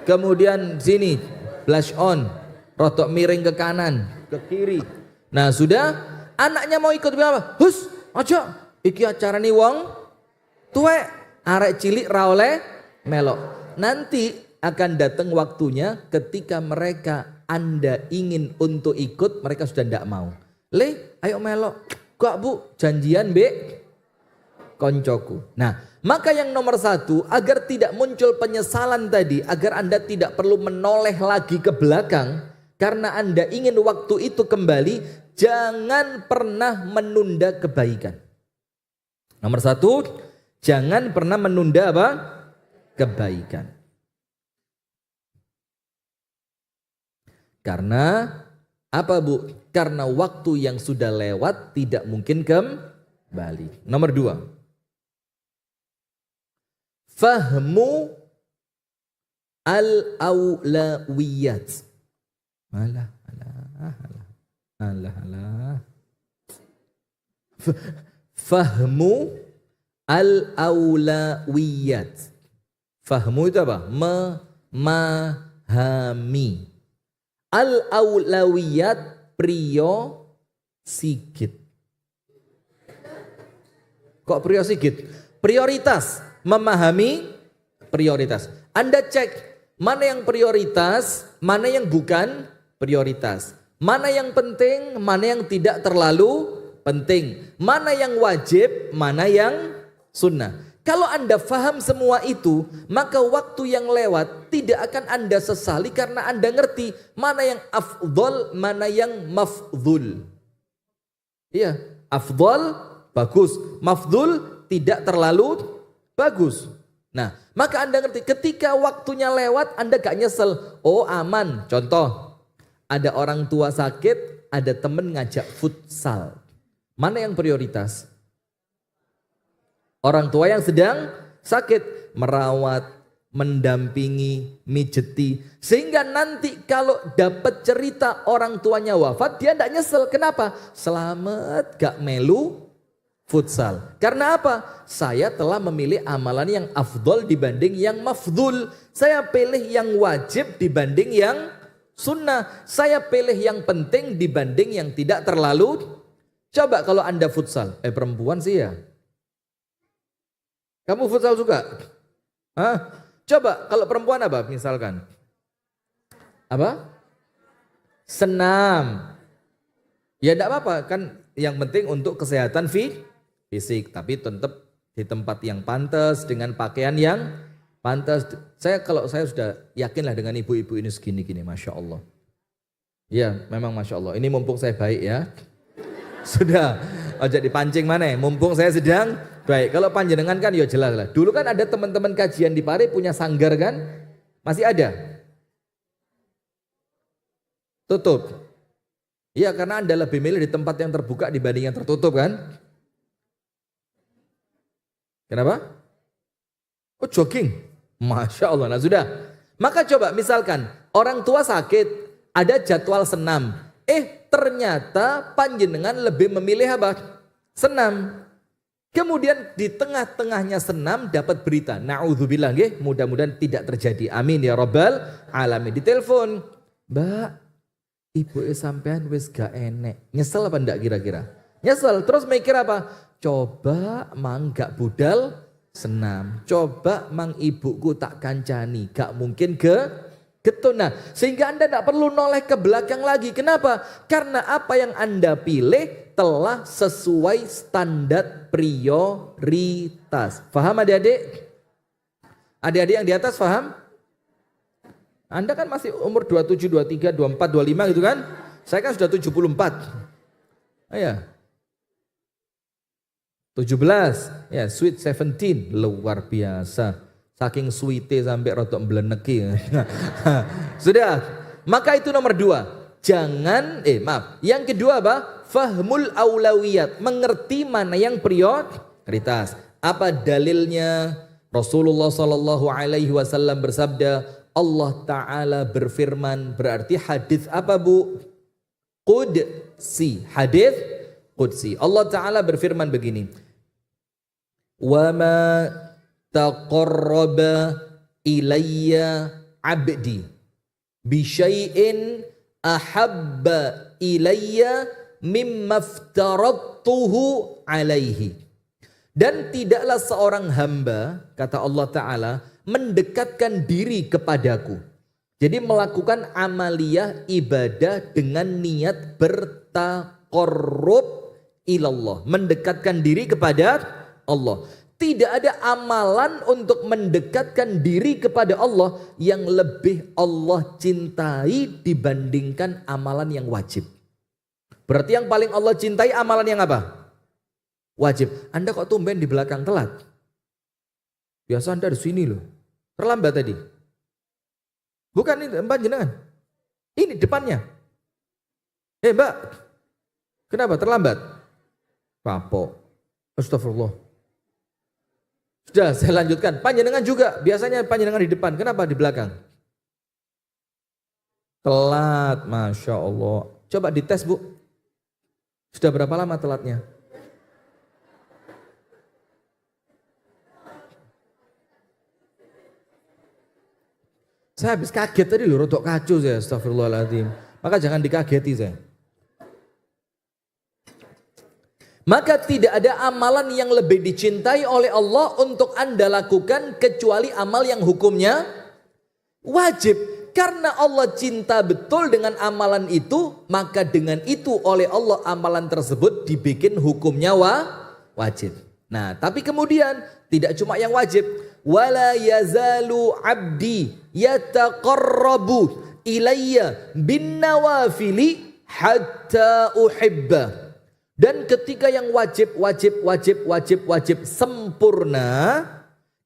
kemudian sini blush on, rotok miring ke kanan, ke kiri. Nah sudah, anaknya mau ikut bilang apa? Hus, aja, iki acara nih wong tuwek, arek cilik ra oleh melok. Nanti akan datang waktunya ketika mereka Anda ingin untuk ikut, mereka sudah tidak mau. Le, ayo melok. Kok Bu, janjian be koncoku. Nah, maka yang nomor 1, agar tidak muncul penyesalan tadi, agar Anda tidak perlu menoleh lagi ke belakang, karena Anda ingin waktu itu kembali, jangan pernah menunda kebaikan. Nomor 1, jangan pernah menunda apa? Kebaikan. Karena apa, Bu? Karena waktu yang sudah lewat tidak mungkin kembali. Nomor 2. Fahmu al-aulawiyat. Alah. Fahmu al-aulawiyat. Fahmu itu apa? Memahami. Al-aulawiyat prio sigit. Kok prio sigit? Prioritas. Memahami prioritas. Anda cek mana yang prioritas, mana yang bukan prioritas. Mana yang penting, mana yang tidak terlalu penting. Mana yang wajib, mana yang sunnah. Kalau Anda faham semua itu, maka waktu yang lewat tidak akan Anda sesali karena Anda ngerti mana yang afdol, mana yang mafdhul. Iya, afdol bagus, mafdhul tidak terlalu bagus. Nah, maka Anda ngerti ketika waktunya lewat Anda gak nyesel. Oh aman, contoh ada orang tua sakit, ada temen ngajak futsal. Mana yang prioritas? Orang tua yang sedang sakit, merawat, mendampingi, mijeti. Sehingga nanti kalau dapat cerita orang tuanya wafat, dia tidak nyesel. Kenapa? Selamat gak melu futsal. Karena apa? Saya telah memilih amalan yang afdol dibanding yang mafdul. Saya pilih yang wajib dibanding yang sunnah. Saya pilih yang penting dibanding yang tidak terlalu. Coba kalau Anda futsal, perempuan sih ya. Kamu futsal juga? Hah? Coba kalau perempuan apa misalkan? Apa? Senam. Ya tidak apa-apa kan, yang penting untuk kesehatan fisik. Tapi tetap di tempat yang pantas, dengan pakaian yang pantas. Kalau saya sudah yakinlah dengan ibu-ibu ini segini-gini, Masya Allah. Ya memang Masya Allah, ini mumpung saya baik ya. Sudah, ojo dipancing mana, mumpung saya sedang baik. Kalau panjenengan kan ya jelas lah. Dulu kan ada teman-teman kajian di Pare punya sanggar kan? Masih ada? Tutup. Iya karena Anda lebih milih di tempat yang terbuka dibanding yang tertutup kan? Kenapa? Oh jogging. Masya Allah. Nah sudah. Maka coba misalkan orang tua sakit, ada jadwal senam. Ternyata panjenengan lebih memilih apa? Senam. Kemudian di tengah-tengahnya senam dapat berita. Na'udzubillah nggih, mudah-mudahan tidak terjadi. Amin ya rabbal alamin. Ditelepon, "Mbak, ibu sampean wis gak enek." Nyesel apa enggak kira-kira? Nyesel. Terus mikir apa? Coba mang gak budal senam. Coba mang ibuku tak kancani. Gak mungkin gitu. Nah, sehingga Anda tidak perlu noleh ke belakang lagi. Kenapa? Karena apa yang Anda pilih telah sesuai standar prioritas. Faham adik-adik? Adik-adik yang di atas faham? Anda kan masih umur 27, 23, 24, 25 gitu kan? Saya kan sudah 74. Ya. 17, ya sweet 17, luar biasa. Saking sweetnya sampai rotok mbleneki. Sudah, maka itu nomor 2. Jangan, yang kedua apa? Fahmul aulawiyat, mengerti mana yang prioritas. Apa dalilnya? Rasulullah Sallallahu Alaihi Wasallam bersabda, Allah Ta'ala berfirman, berarti hadis apa bu? Qudsi, hadis Qudsi. Allah Ta'ala berfirman begini, wa ma taqarraba ilayya abdi bi syai'in ahabba ilayya mimma aftaradtuhu alaihi. Dan tidaklah seorang hamba, kata Allah Ta'ala, mendekatkan diri kepadaku. Jadi melakukan amaliyah ibadah dengan niat bertaqarrub ilallah, mendekatkan diri kepada Allah. Tidak ada amalan untuk mendekatkan diri kepada Allah yang lebih Allah cintai dibandingkan amalan yang wajib. Berarti yang paling Allah cintai amalan yang apa? Wajib. Anda kok tumben di belakang telat? Biasa Anda di sini loh. Terlambat tadi. Bukan ini Mbak jenengan. Ini depannya. Mbak. Kenapa terlambat? Kapok. Astagfirullah. Sudah saya lanjutkan. Panjenengan juga. Biasanya panjenengan di depan. Kenapa di belakang? Telat. Masya Allah. Coba dites bu. Sudah berapa lama telatnya? Saya habis kaget tadi loh, rodok kacau saya, astagfirullahaladzim. Maka jangan dikageti saya. Maka tidak ada amalan yang lebih dicintai oleh Allah untuk Anda lakukan kecuali amal yang hukumnya wajib. Karena Allah cinta betul dengan amalan itu, maka dengan itu oleh Allah amalan tersebut dibikin hukumnya wajib. Nah, tapi kemudian tidak cuma yang wajib. Wala yazalu abdi yataqarrabu ilayya bin nawafili hatta uhibba. Dan ketika yang wajib sempurna,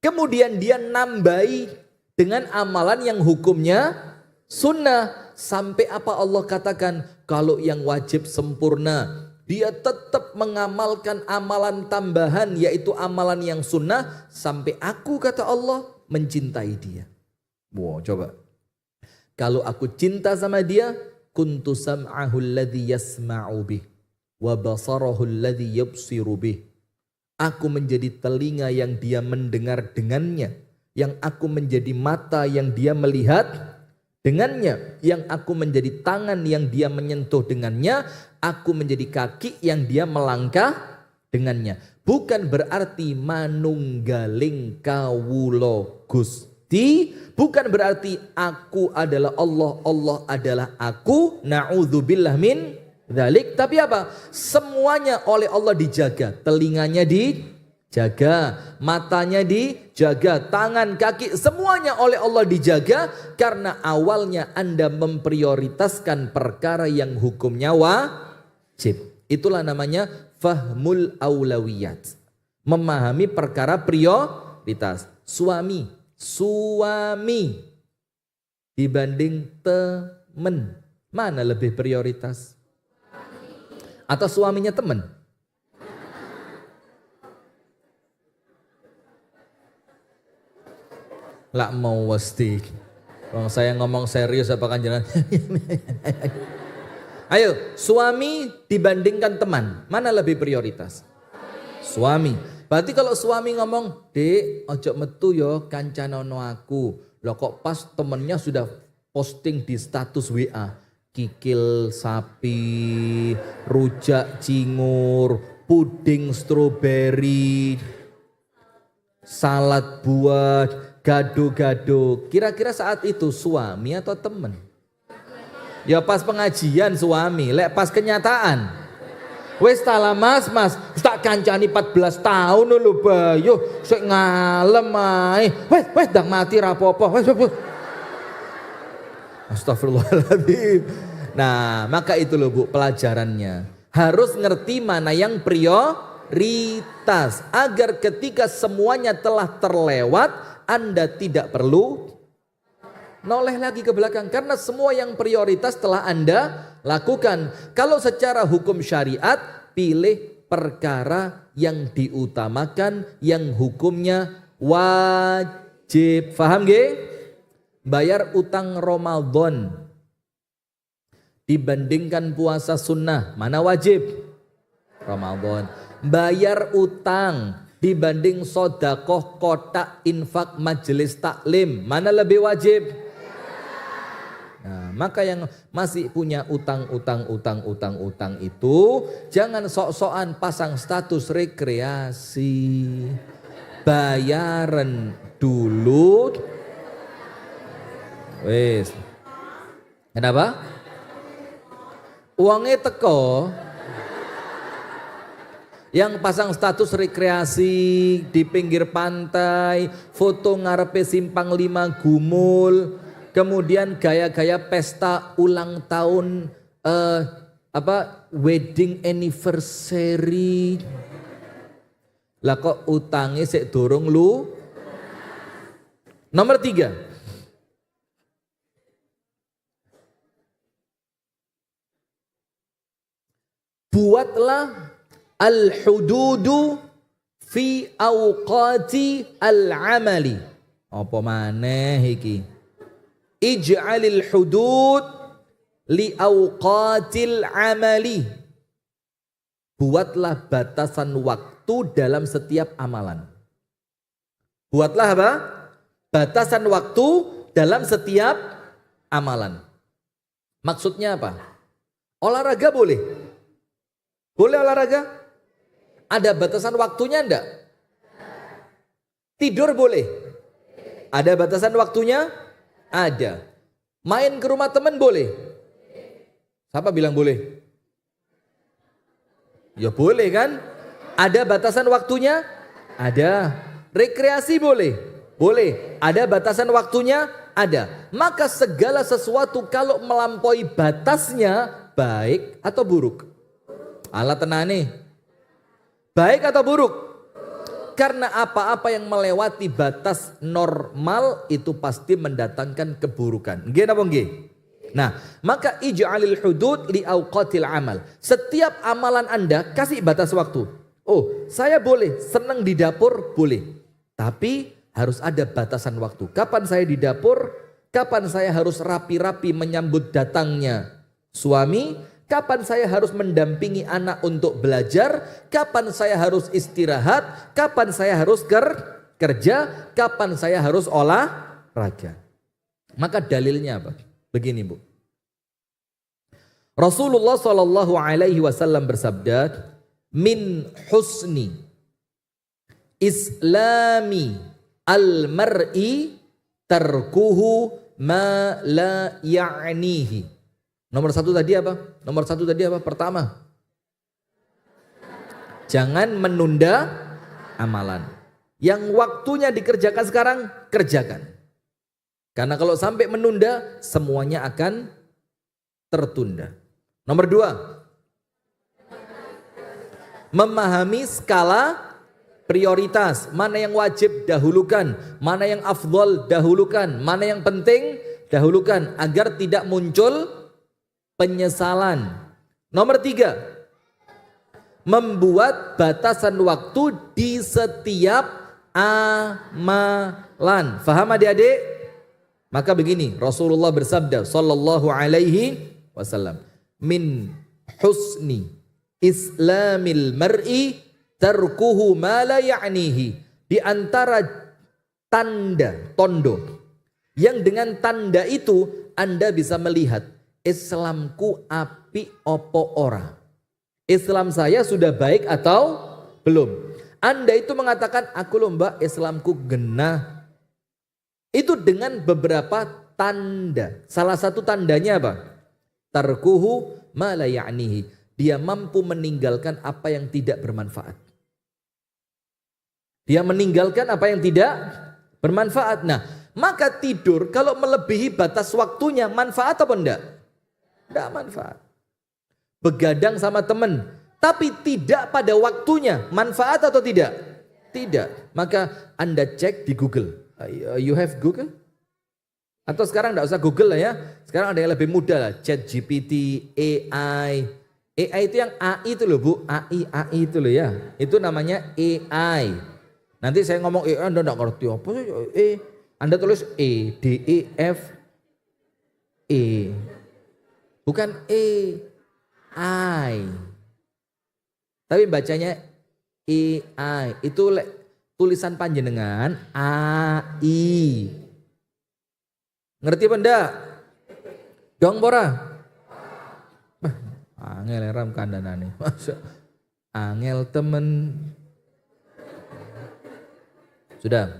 kemudian dia nambahi dengan amalan yang hukumnya sunnah. Sampai apa Allah katakan? Kalau yang wajib sempurna, dia tetap mengamalkan amalan tambahan, yaitu amalan yang sunnah. Sampai aku, kata Allah, mencintai dia. Wow, coba. Kalau aku cinta sama dia, kuntu sam'ahu alladhi yasma'u bih wa basarahu alladhi yubsiru bih. Aku menjadi telinga yang dia mendengar dengannya, yang aku menjadi mata yang dia melihat dengannya, yang aku menjadi tangan yang dia menyentuh dengannya, aku menjadi kaki yang dia melangkah dengannya. Bukan berarti manunggaling kawula Gusti, bukan berarti aku adalah Allah, Allah adalah aku, na'udzubillah min dzalik. Tapi apa? Semuanya oleh Allah dijaga. Telinganya dijaga, matanya dijaga, tangan, kaki, semuanya oleh Allah dijaga. Karena awalnya Anda memprioritaskan perkara yang hukumnya wajib. Itulah namanya fahmul aulawiyat. Memahami perkara prioritas. Suami dibanding teman, mana lebih prioritas? Atau suaminya teman? Lah mau wasti. Kalau saya ngomong serius apa kan jalan? Ayo, suami dibandingkan teman, mana lebih prioritas? Suami. Berarti kalau suami ngomong, "Dek, ojo metu yo kancanono aku." Loh kok pas temennya sudah posting di status WA. Kikil sapi, rujak cingur, puding stroberi, salad buah, gado-gado. Kira-kira saat itu suami atau teman? Ya pas pengajian suami, lek pas kenyataan. Wes tala mas, tak kancani 14 tahun lho bayo, sik ngalem ae. Wes ndang mati rapopo. Wes. Astagfirullahaladzim. Nah, maka itu loh Bu pelajarannya. Harus ngerti mana yang prioritas. Agar ketika semuanya telah terlewat, Anda tidak perlu noleh lagi ke belakang. Karena semua yang prioritas telah Anda lakukan. Kalau secara hukum syariat, pilih perkara yang diutamakan, yang hukumnya wajib. Faham gak? Bayar utang Ramadan dibandingkan puasa sunnah, mana wajib? Ramadan. Bayar utang dibanding sodakoh kotak infak majelis taklim, mana lebih wajib? Nah, maka yang masih punya utang itu jangan sok-sokan pasang status rekreasi. Bayaran dulu. Wes. Kenapa? Uangnya teko. Yang pasang status rekreasi di pinggir pantai, foto ngarepe simpang 5 Gumul, kemudian gaya-gaya pesta ulang tahun wedding anniversary. Lah kok utangnya sik dorong lu. Nomor 3. Buatlah al-hududu fi awqati al-amali. Apa maneh iki? Ij'alil hudud li awqatil amali. Buatlah batasan waktu dalam setiap amalan. Buatlah apa? Batasan waktu dalam setiap amalan. Maksudnya apa? Olahraga boleh? Boleh olahraga? Ada batasan waktunya enggak? Tidur boleh? Ada batasan waktunya? Ada. Main ke rumah teman boleh? Siapa bilang boleh? Ya boleh kan? Ada batasan waktunya? Ada. Rekreasi boleh? Boleh. Ada batasan waktunya? Ada. Maka segala sesuatu kalau melampaui batasnya, baik atau buruk? Ala tenane. Baik atau buruk? Karena apa-apa yang melewati batas normal itu pasti mendatangkan keburukan. Nggih napa nggih? Nah, maka ij'alil hudud li auqatil amal. Setiap amalan Anda kasih batas waktu. Oh, saya boleh senang di dapur, boleh. Tapi harus ada batasan waktu. Kapan saya di dapur? Kapan saya harus rapi-rapi menyambut datangnya suami? Kapan saya harus mendampingi anak untuk belajar? Kapan saya harus istirahat? Kapan saya harus kerja? Kapan saya harus olahraga? Maka dalilnya apa? Begini Bu. Rasulullah Shallallahu Alaihi Wasallam bersabda, min husni islami al-mar'i tarkuhu ma la ya'nihi. Nomor satu tadi apa? Pertama, jangan menunda amalan. Yang waktunya dikerjakan sekarang, kerjakan. Karena kalau sampai menunda, semuanya akan tertunda. Nomor dua, memahami skala prioritas. Mana yang wajib dahulukan, mana yang afdol dahulukan, mana yang penting dahulukan. Agar tidak muncul penyesalan. Nomor tiga, membuat batasan waktu di setiap amalan. Faham adik-adik? Maka begini, Rasulullah bersabda sallallahu alaihi wasallam, min husni islamil mar'i tarkuhu ma la ya'nihi. Di antara tanda, tondo, yang dengan tanda itu Anda bisa melihat Islamku api opo ora. Islam saya sudah baik atau belum. Anda itu mengatakan, aku loh mbak Islamku genah. Itu dengan beberapa tanda. Salah satu tandanya apa? Tarkuhu ma la ya'nihi. Dia mampu meninggalkan apa yang tidak bermanfaat. Dia meninggalkan apa yang tidak bermanfaat. Nah, maka tidur kalau melebihi batas waktunya manfaat apa enggak? Enggak manfaat. Begadang sama teman, tapi tidak pada waktunya, manfaat atau tidak? Tidak. Maka Anda cek di Google. You have Google? Atau sekarang enggak usah Google lah ya. Sekarang ada yang lebih mudah lah, ChatGPT, AI. AI itu yang AI itu loh Bu, AI itu loh ya. Itu namanya AI. Nanti saya ngomong AI Anda enggak ngerti apa sih? Anda tulis E, D, E, F, E. Bukan AI. Tapi bacanya AI. Itu tulisan panjenengan AI. Ngerti apa enggak? Dong bora. Angel ram kandanane. Angel temen. Sudah.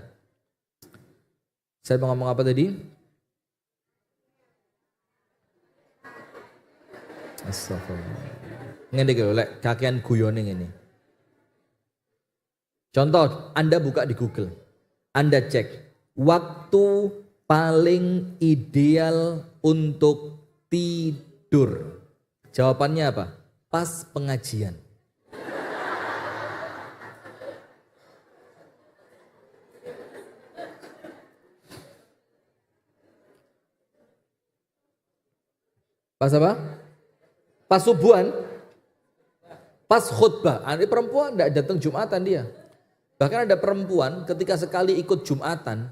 Saya mau ngomong apa tadi? Astagfirullah. Ngene iki lek kakean guyone ngene. Contoh, Anda buka di Google. Anda cek waktu paling ideal untuk tidur. Jawabannya apa? Pas pengajian. Pas apa? Pas subuhan, pas khutbah. Ini perempuan tidak datang Jumatan dia. Bahkan ada perempuan ketika sekali ikut Jumatan,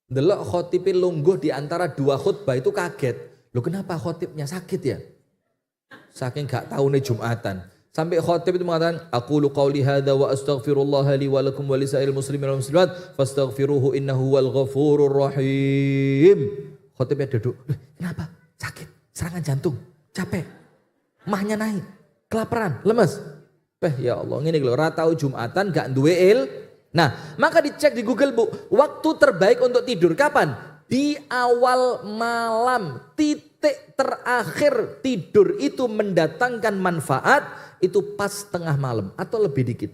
delok khotibnya lungguh di antara dua khutbah itu kaget. Loh kenapa khotibnya sakit ya? Saking gak tahu nih Jumatan. Sampai khatib itu mengatakan, aqulu qawli hadza wa astaghfirullah li wa lakum wa lisairil muslimin wal muslimat fastaghfiruhu innahu wal ghafurur rahim. Khatibnya duduk. Kenapa? Sakit, serangan jantung, capek, mahnya naik, kelaparan, lemes. Ya Allah, ngene lho, ora tau Jumatan gak duwe Nah, maka dicek di Google, Bu. Waktu terbaik untuk tidur kapan? Di awal malam. Titik terakhir tidur itu mendatangkan manfaat itu pas tengah malam atau lebih dikit.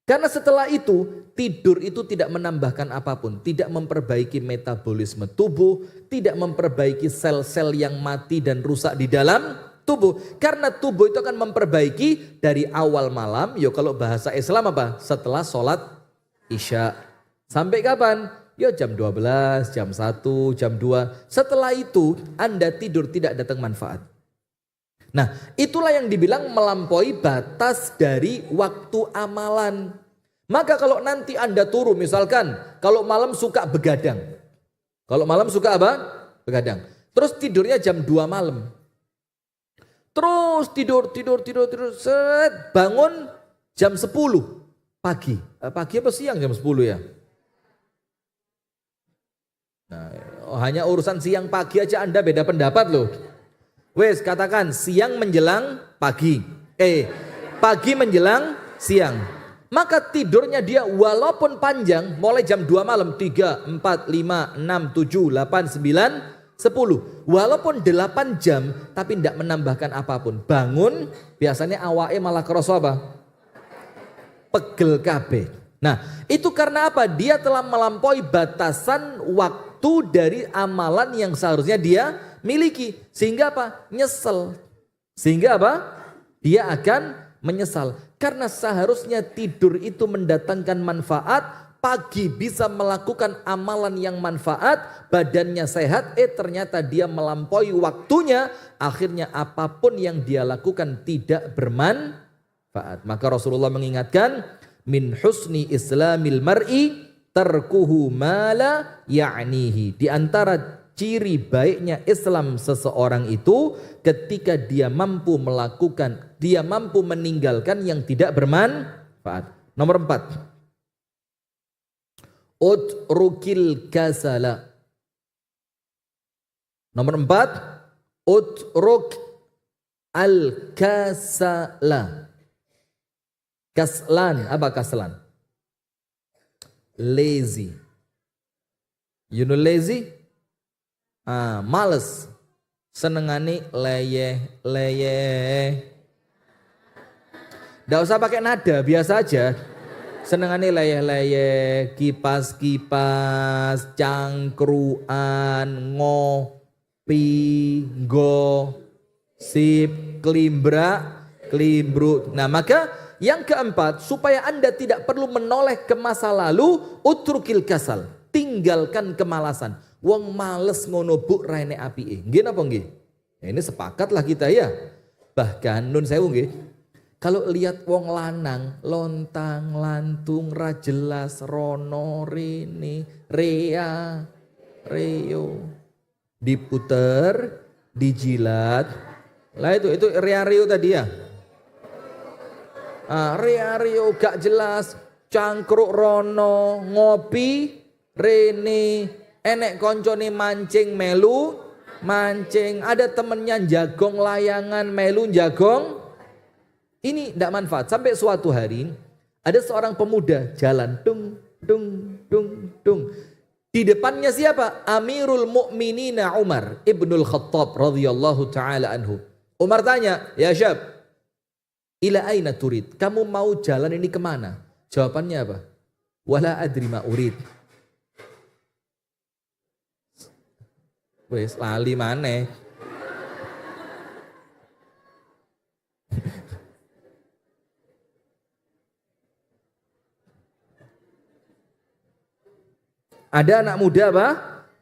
Karena setelah itu tidur itu tidak menambahkan apapun, tidak memperbaiki metabolisme tubuh, tidak memperbaiki sel-sel yang mati dan rusak di dalam tubuh. Karena tubuh itu akan memperbaiki dari awal malam, yo kalau bahasa Islam apa? Setelah sholat Isya. Sampai kapan? Ya jam 12, jam 1, jam 2. Setelah itu Anda tidur tidak datang manfaat. Nah, itulah yang dibilang melampaui batas dari waktu amalan. Maka kalau nanti Anda turun, misalkan kalau malam suka begadang. Kalau malam suka apa? Begadang. Terus tidurnya jam 2 malam. Terus tidur, set, bangun jam 10 pagi. Pagi apa siang jam 10 ya? Nah, hanya urusan siang pagi aja Anda beda pendapat loh. Wes katakan siang menjelang pagi. Pagi menjelang siang. Maka tidurnya dia walaupun panjang mulai jam 2 malam 3, 4, 5, 6, 7, 8, 9, 10. Walaupun 8 jam tapi tidak menambahkan apapun. Bangun biasanya awake malah kerasa apa? Pegel kabeh. Nah, itu karena apa? Dia telah melampaui batasan waktu dari amalan yang seharusnya dia miliki. Sehingga apa? Nyesel. Sehingga apa? Dia akan menyesal. Karena seharusnya tidur itu mendatangkan manfaat. Pagi bisa melakukan amalan yang manfaat, badannya sehat, ternyata dia melampaui waktunya, akhirnya apapun yang dia lakukan tidak bermanfaat. Maka Rasulullah mengingatkan, min husni islamil mar'i tarkuhu mala ya'nihi. Di antara ciri baiknya Islam seseorang itu ketika dia mampu meninggalkan yang tidak bermanfaat. Nomor 4. Utrukil kasala. Nomor 4, utruk al-kasala. Kaslan, apa kaslan? Lazy. You know lazy? Males. Senengane leyeh. Nggak usah pakai nada, biasa aja. Senengane leyeh-leyeh, kipas-kipas, cangkruan, ngopi, gosip, kelimbra. Nah, maka yang keempat, supaya Anda tidak perlu menoleh ke masa lalu, utrukil kasal, tinggalkan kemalasan. Wong males ngono buk raine apike. Nggih napa nggih? Ya, ini sepakatlah kita ya. Bahkan nun sewu nggih. Kalau lihat wong lanang lontang lantung ra jelas rono rene rea reo diputer dijilat. Lah itu rea reo tadi ya. Rea reo gak jelas, cangkruk rono, ngopi rene, enek koncone mancing melu mancing, ada temennya jagong layangan melu jagong. Ini tidak manfaat. Sampai suatu hari ada seorang pemuda jalan dung. Di depannya siapa? Amirul Mukminin Umar Ibnul Khattab radhiyallahu taala anhu. Umar tanya, "Ya syab, ila aina turid? Kamu mau jalan ini kemana?" Jawabannya apa? Wala adri ma urid. Wes lali maneh. Ada anak muda apa?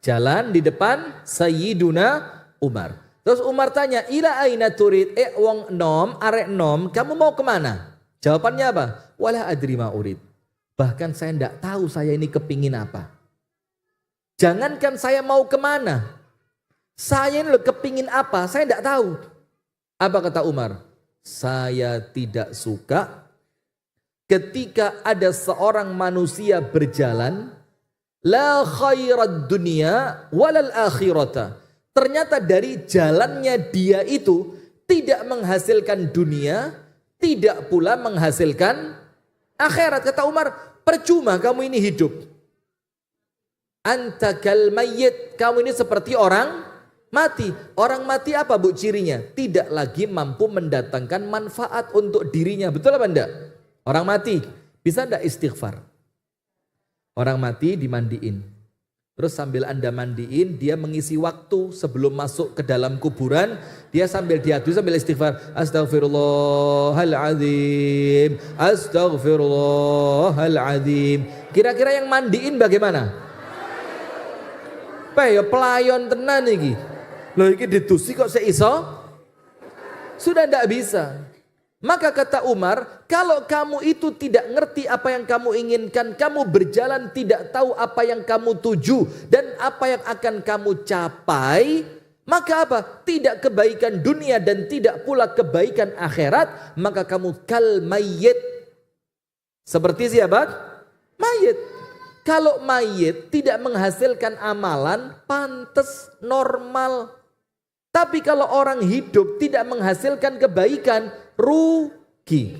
Jalan di depan Sayyiduna Umar. Terus Umar tanya, ila aina turid? Wong nom, arek nom, kamu mau kemana? Jawabannya apa? Wala adri ma urid. Bahkan saya tidak tahu saya ini kepingin apa. Jangankan saya mau kemana. Saya ini kepingin apa, saya tidak tahu. Apa kata Umar? Saya tidak suka ketika ada seorang manusia berjalan, la khairat dunia walal akhirata. Ternyata dari jalannya dia itu tidak menghasilkan dunia, tidak pula menghasilkan akhirat. Kata Umar, percuma kamu ini hidup. Anta kal mayyit, kamu ini seperti orang mati. Orang mati apa bu cirinya? Tidak lagi mampu mendatangkan manfaat untuk dirinya. Betul apa enggak? Orang mati bisa enggak istighfar? Orang mati dimandiin. Terus sambil Anda mandiin, dia mengisi waktu sebelum masuk ke dalam kuburan. Dia sambil diadu sambil istighfar. Astaghfirullahaladzim. Astaghfirullahaladzim. Kira-kira yang mandiin bagaimana? Ya pelayon tenan iki. Loh iki ditusi kok seiso? Sudah tidak bisa. Maka kata Umar, kalau kamu itu tidak ngerti apa yang kamu inginkan, kamu berjalan tidak tahu apa yang kamu tuju dan apa yang akan kamu capai, maka apa? Tidak kebaikan dunia dan tidak pula kebaikan akhirat, maka kamu kal mayyit. Seperti siapa? Mayit. Kalau mayit tidak menghasilkan amalan, pantas normal. Tapi kalau orang hidup tidak menghasilkan kebaikan, rugi.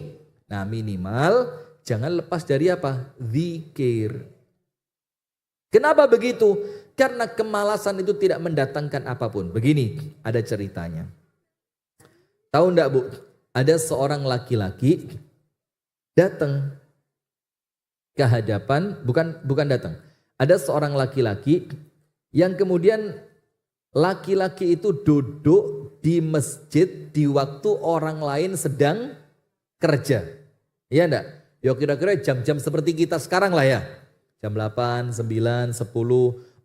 Nah minimal jangan lepas dari apa? Zikir. Kenapa begitu? Karena kemalasan itu tidak mendatangkan apapun. Begini ada ceritanya. Tahu enggak bu? Ada seorang laki-laki datang ke hadapan, bukan datang. Ada seorang laki-laki yang kemudian laki-laki itu duduk di masjid di waktu orang lain sedang kerja. Iya enggak? Ya kira-kira jam-jam seperti kita sekarang lah ya. Jam 8, 9, 10.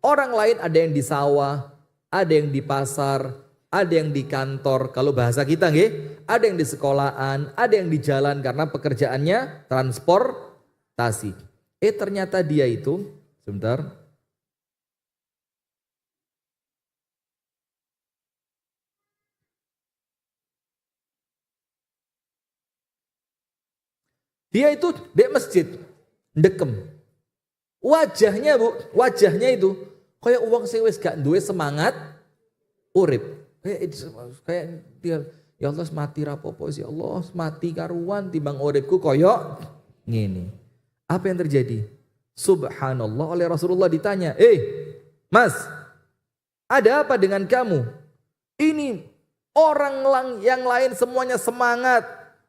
Orang lain ada yang di sawah, ada yang di pasar, ada yang di kantor. Kalau bahasa kita nggih, ada yang di sekolahan, ada yang di jalan karena pekerjaannya transportasi. Ternyata dia itu, sebentar. Dia itu di masjid, ndekem. Wajahnya bu, wajahnya itu kayak uang sing wis gak duwe semangat urip. Kayak dia, ya Allah mati rapopo sih Allah, mati karuan timbang uripku koyok ngene. Apa yang terjadi? Subhanallah, oleh Rasulullah ditanya, mas, ada apa dengan kamu? Ini orang yang lain semuanya semangat,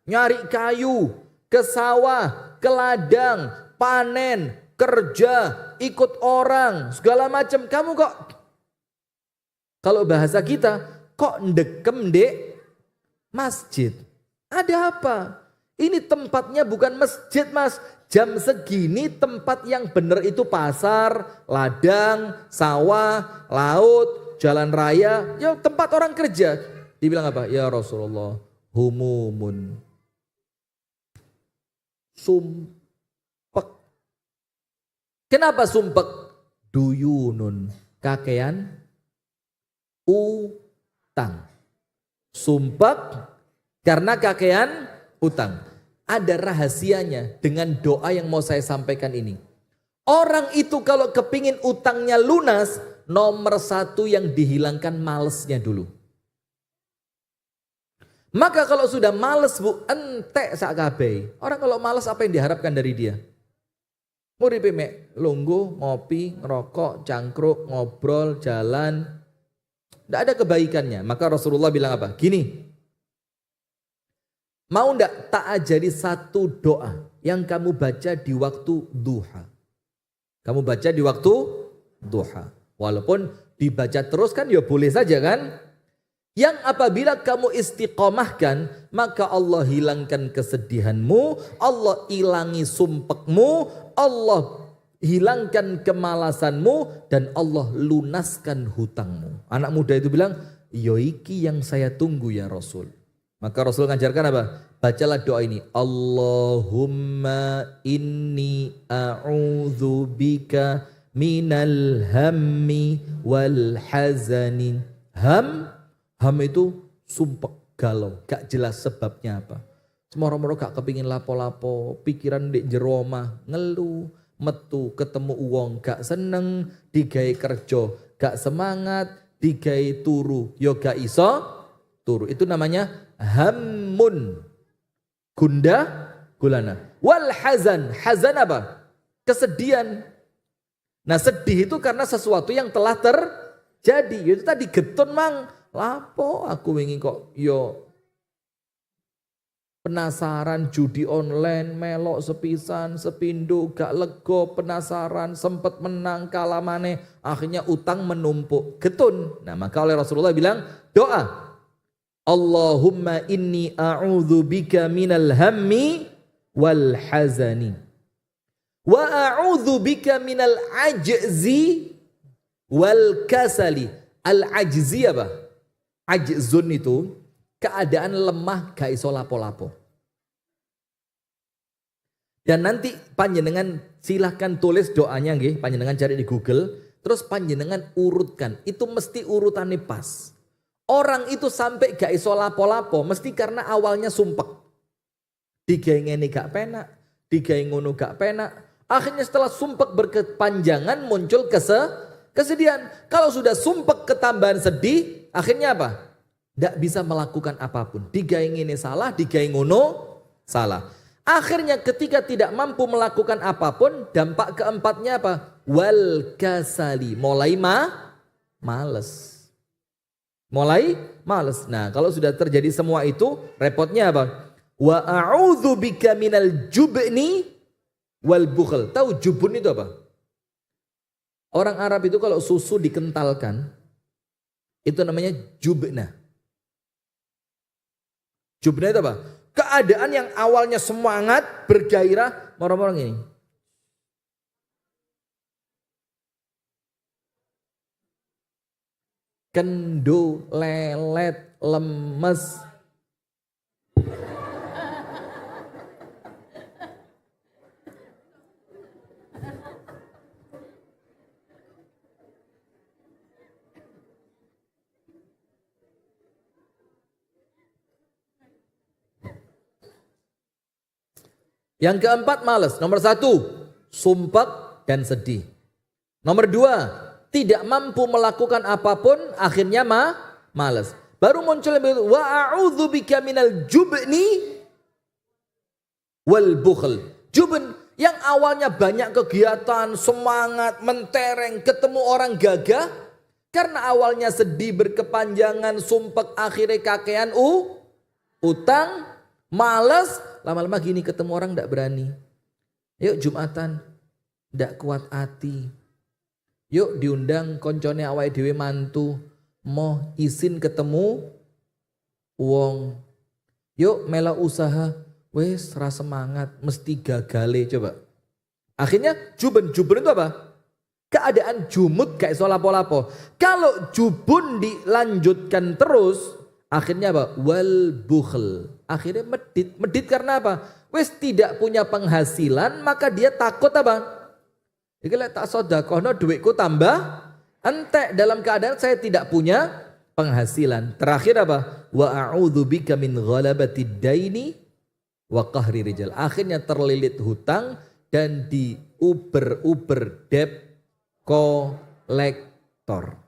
nyari kayu, ke sawah, ke ladang, panen, kerja, ikut orang, segala macam. Kamu kok, kalau bahasa kita, kok ndekem dek masjid? Ada apa? Ini tempatnya bukan masjid mas. Jam segini tempat yang benar itu pasar, ladang, sawah, laut, jalan raya. Ya tempat orang kerja. Dibilang apa? Ya Rasulullah, humumun. Sumpek. Kenapa sumpek? Duyunun. Kakean utang. Sumpek karena kakean utang. Ada rahasianya dengan doa yang mau saya sampaikan ini. Orang itu kalau kepingin utangnya lunas, nomor satu yang dihilangkan malesnya dulu. Maka kalau sudah males bu, entek sak kabeh. Orang kalau males apa yang diharapkan dari dia? Muripe mek lungguh, ngopi, ngerokok, cangkruk, ngobrol, jalan. Tidak ada kebaikannya. Maka Rasulullah bilang apa? Gini. Mau ndak tak ajari satu doa yang kamu baca di waktu duha. Kamu baca di waktu duha. Walaupun dibaca terus kan ya boleh saja kan. Yang apabila kamu istiqomahkan, maka Allah hilangkan kesedihanmu, Allah hilangi sumpekmu, Allah hilangkan kemalasanmu, dan Allah lunaskan hutangmu. Anak muda itu bilang, yoiki yang saya tunggu ya Rasul. Maka Rasul ngajarkan apa? Bacalah doa ini. Allahumma inni a'udzubika minal hammi wal hazani. Ham itu sumpek. galau, gak jelas sebabnya apa. Semoro-moro gak kepingin lapo-lapo, pikiran di jero omah, ngeluh, metu ketemu uang gak seneng, digawe kerja gak semangat, digawe turu yo gak iso turu. Itu namanya hammun. Gundah gulana. Wal hazan, hazan apa? Kesedihan. Nah sedih itu karena sesuatu yang telah terjadi. Itu tadi getun mang, lapo aku ingin kok yo penasaran judi online, melok sepisan, sepindo, gak lego, penasaran, sempet menang, kalah maneh, akhirnya utang menumpuk, getun. Nah maka oleh Rasulullah bilang doa, Allahumma inni a'udzu bika minal hammi wal hazani wa a'udzu bika minal ajzi wal kasali. Al ajzi apa? Ajzun itu keadaan lemah gak iso lapo-lapo. Dan nanti panjenengan silahkan tulis doanya nggih, panjenengan cari di Google, terus panjenengan urutkan. Itu mesti urutannya pas. Orang itu sampai gak iso lapo-lapo mesti karena awalnya sumpek. Digawe ngene gak penak, digawe ngono gak penak. Akhirnya setelah sumpek berkepanjangan muncul kesedihan. Kalau sudah sumpek ketambahan sedih, akhirnya apa? Tidak bisa melakukan apapun. Digawe ngene salah, digawe ngono salah. Akhirnya ketika tidak mampu melakukan apapun, dampak keempatnya apa? Wal kasali. Mulai males. Mulai males. Nah kalau sudah terjadi semua itu, repotnya apa? Wa a'udzu bika minal jubni wal bukhl. Tahu jubun itu apa? Orang Arab itu kalau susu dikentalkan, itu namanya jubna. Jubna itu apa? Keadaan yang awalnya semangat, bergairah, orang-orang ini. Kendo, lelet, lemes. Yang keempat malas. Nomor satu, sumpek dan sedih. Nomor dua, tidak mampu melakukan apapun, akhirnya malas. Baru muncul wa a'udzu bika minal jubni wal bukhl. Jubn yang awalnya banyak kegiatan, semangat, mentereng, ketemu orang gagah, karena awalnya sedih berkepanjangan, sumpek, akhirnya kakean utang, malas, lama-lama gini ketemu orang ndak berani. Yuk Jumatan, ndak kuat hati. Yuk diundang koncone awake dhewe mantu, mau izin ketemu wong. Yuk mela usaha, wes ra semangat, mesti gagale coba. Akhirnya jubun itu apa? Keadaan jumud gak iso lapo-lapo. Kalau jubun dilanjutkan terus, akhirnya apa? Wal bukhl. Akhirnya medit karena apa? Wes tidak punya penghasilan, maka dia takut apa? Iki lek tak sedekahno duitku tambah entek, dalam keadaan saya tidak punya penghasilan. Terakhir apa? Wa a'udzu bika min ghalabatid daini wa qahri rijal. Akhirnya terlilit hutang dan diuber debt kolektor.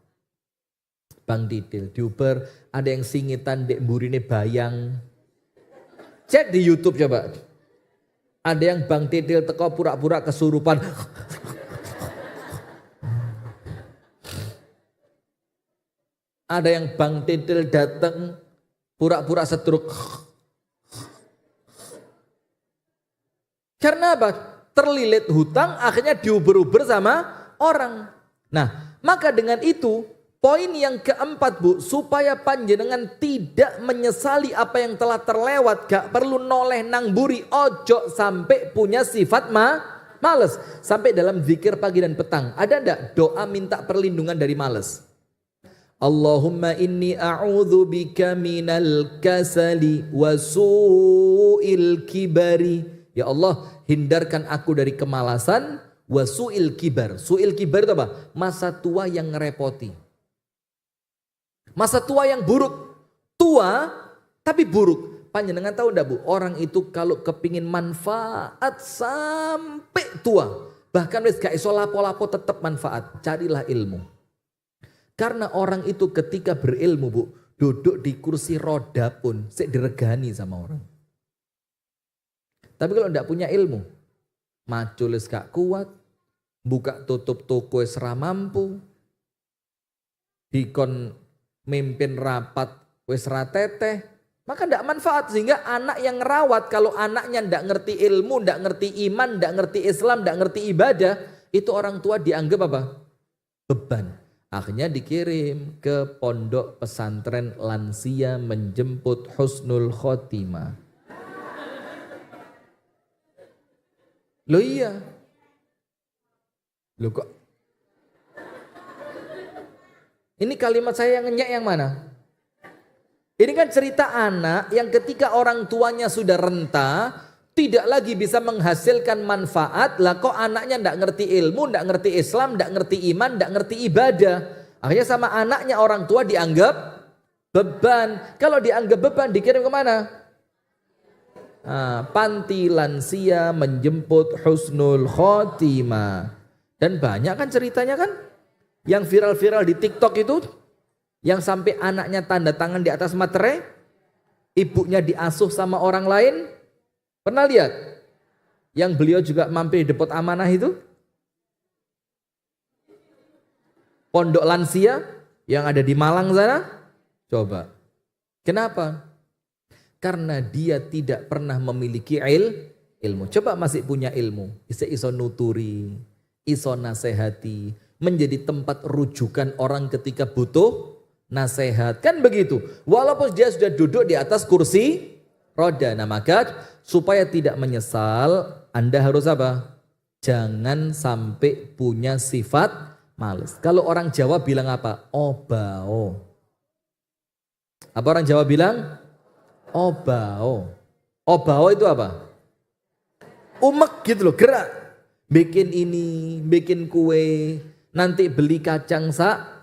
Bang Didil diuber, ada yang singitan dek mburine bayang. Cek di YouTube coba. Ada yang Bang Didil teko pura-pura kesurupan. Ada yang Bang Didil datang pura-pura stroke. Karena apa? Terlilit hutang, akhirnya diuber-uber sama orang. Nah, maka dengan itu poin yang keempat Bu, supaya panjenengan tidak menyesali apa yang telah terlewat, gak perlu noleh nang buri, ojo sampai punya sifat males. Sampai dalam zikir pagi dan petang, ada ndak doa minta perlindungan dari males? Allahumma inni a'udzu bika minal kasali wa su'il kibari. Ya Allah, hindarkan aku dari kemalasan wa su'il kibar. Su'il kibar itu apa? Masa tua yang ngerepoti. Masa tua yang buruk. Tua Tapi buruk. Panjenengan tahu enggak Bu, orang itu kalau kepingin manfaat sampai tua, bahkan wis gak iso lapo-lapo tetap manfaat, carilah ilmu. Karena orang itu ketika berilmu Bu, duduk di kursi roda pun sik diregani sama orang. Tapi kalau enggak punya ilmu, maculis gak kuat, buka tutup toko wis ra mampu, dikon mimpin rapat wis ra teteh, maka tidak manfaat. Sehingga anak yang ngerawat, kalau anaknya tidak ngerti ilmu, tidak ngerti iman, tidak ngerti Islam, tidak ngerti ibadah, itu orang tua dianggap apa? Beban. Akhirnya dikirim ke pondok pesantren lansia menjemput husnul khotimah. Loh iya. Loh kok? Ini kalimat saya yang ngenyek yang mana? Ini kan cerita anak yang ketika orang tuanya sudah renta, tidak lagi bisa menghasilkan manfaat. Lah kok anaknya tidak ngerti ilmu, tidak ngerti Islam, tidak ngerti iman, tidak ngerti ibadah. Akhirnya sama anaknya orang tua dianggap beban. Kalau dianggap beban dikirim kemana? Panti lansia menjemput husnul khotimah. Dan banyak kan ceritanya kan? Yang viral-viral di TikTok itu, yang sampai anaknya tanda tangan di atas materai, ibunya diasuh sama orang lain. Pernah lihat? Yang beliau juga mampir di depot amanah itu? Pondok lansia yang ada di Malang sana? Coba. Kenapa? Karena dia tidak pernah memiliki ilmu. Coba masih punya ilmu, iso nuturi, iso nasehati, menjadi tempat rujukan orang ketika butuh nasihat. Kan begitu. Walaupun dia sudah duduk di atas kursi roda. Nah maka supaya tidak menyesal, Anda harus apa? Jangan sampai punya sifat malas. Kalau orang Jawa bilang apa? Obao. Apa orang Jawa bilang? Obao. Obao itu apa? Umek gitu loh, gerak. Bikin ini, bikin kue. Nanti beli kacang sak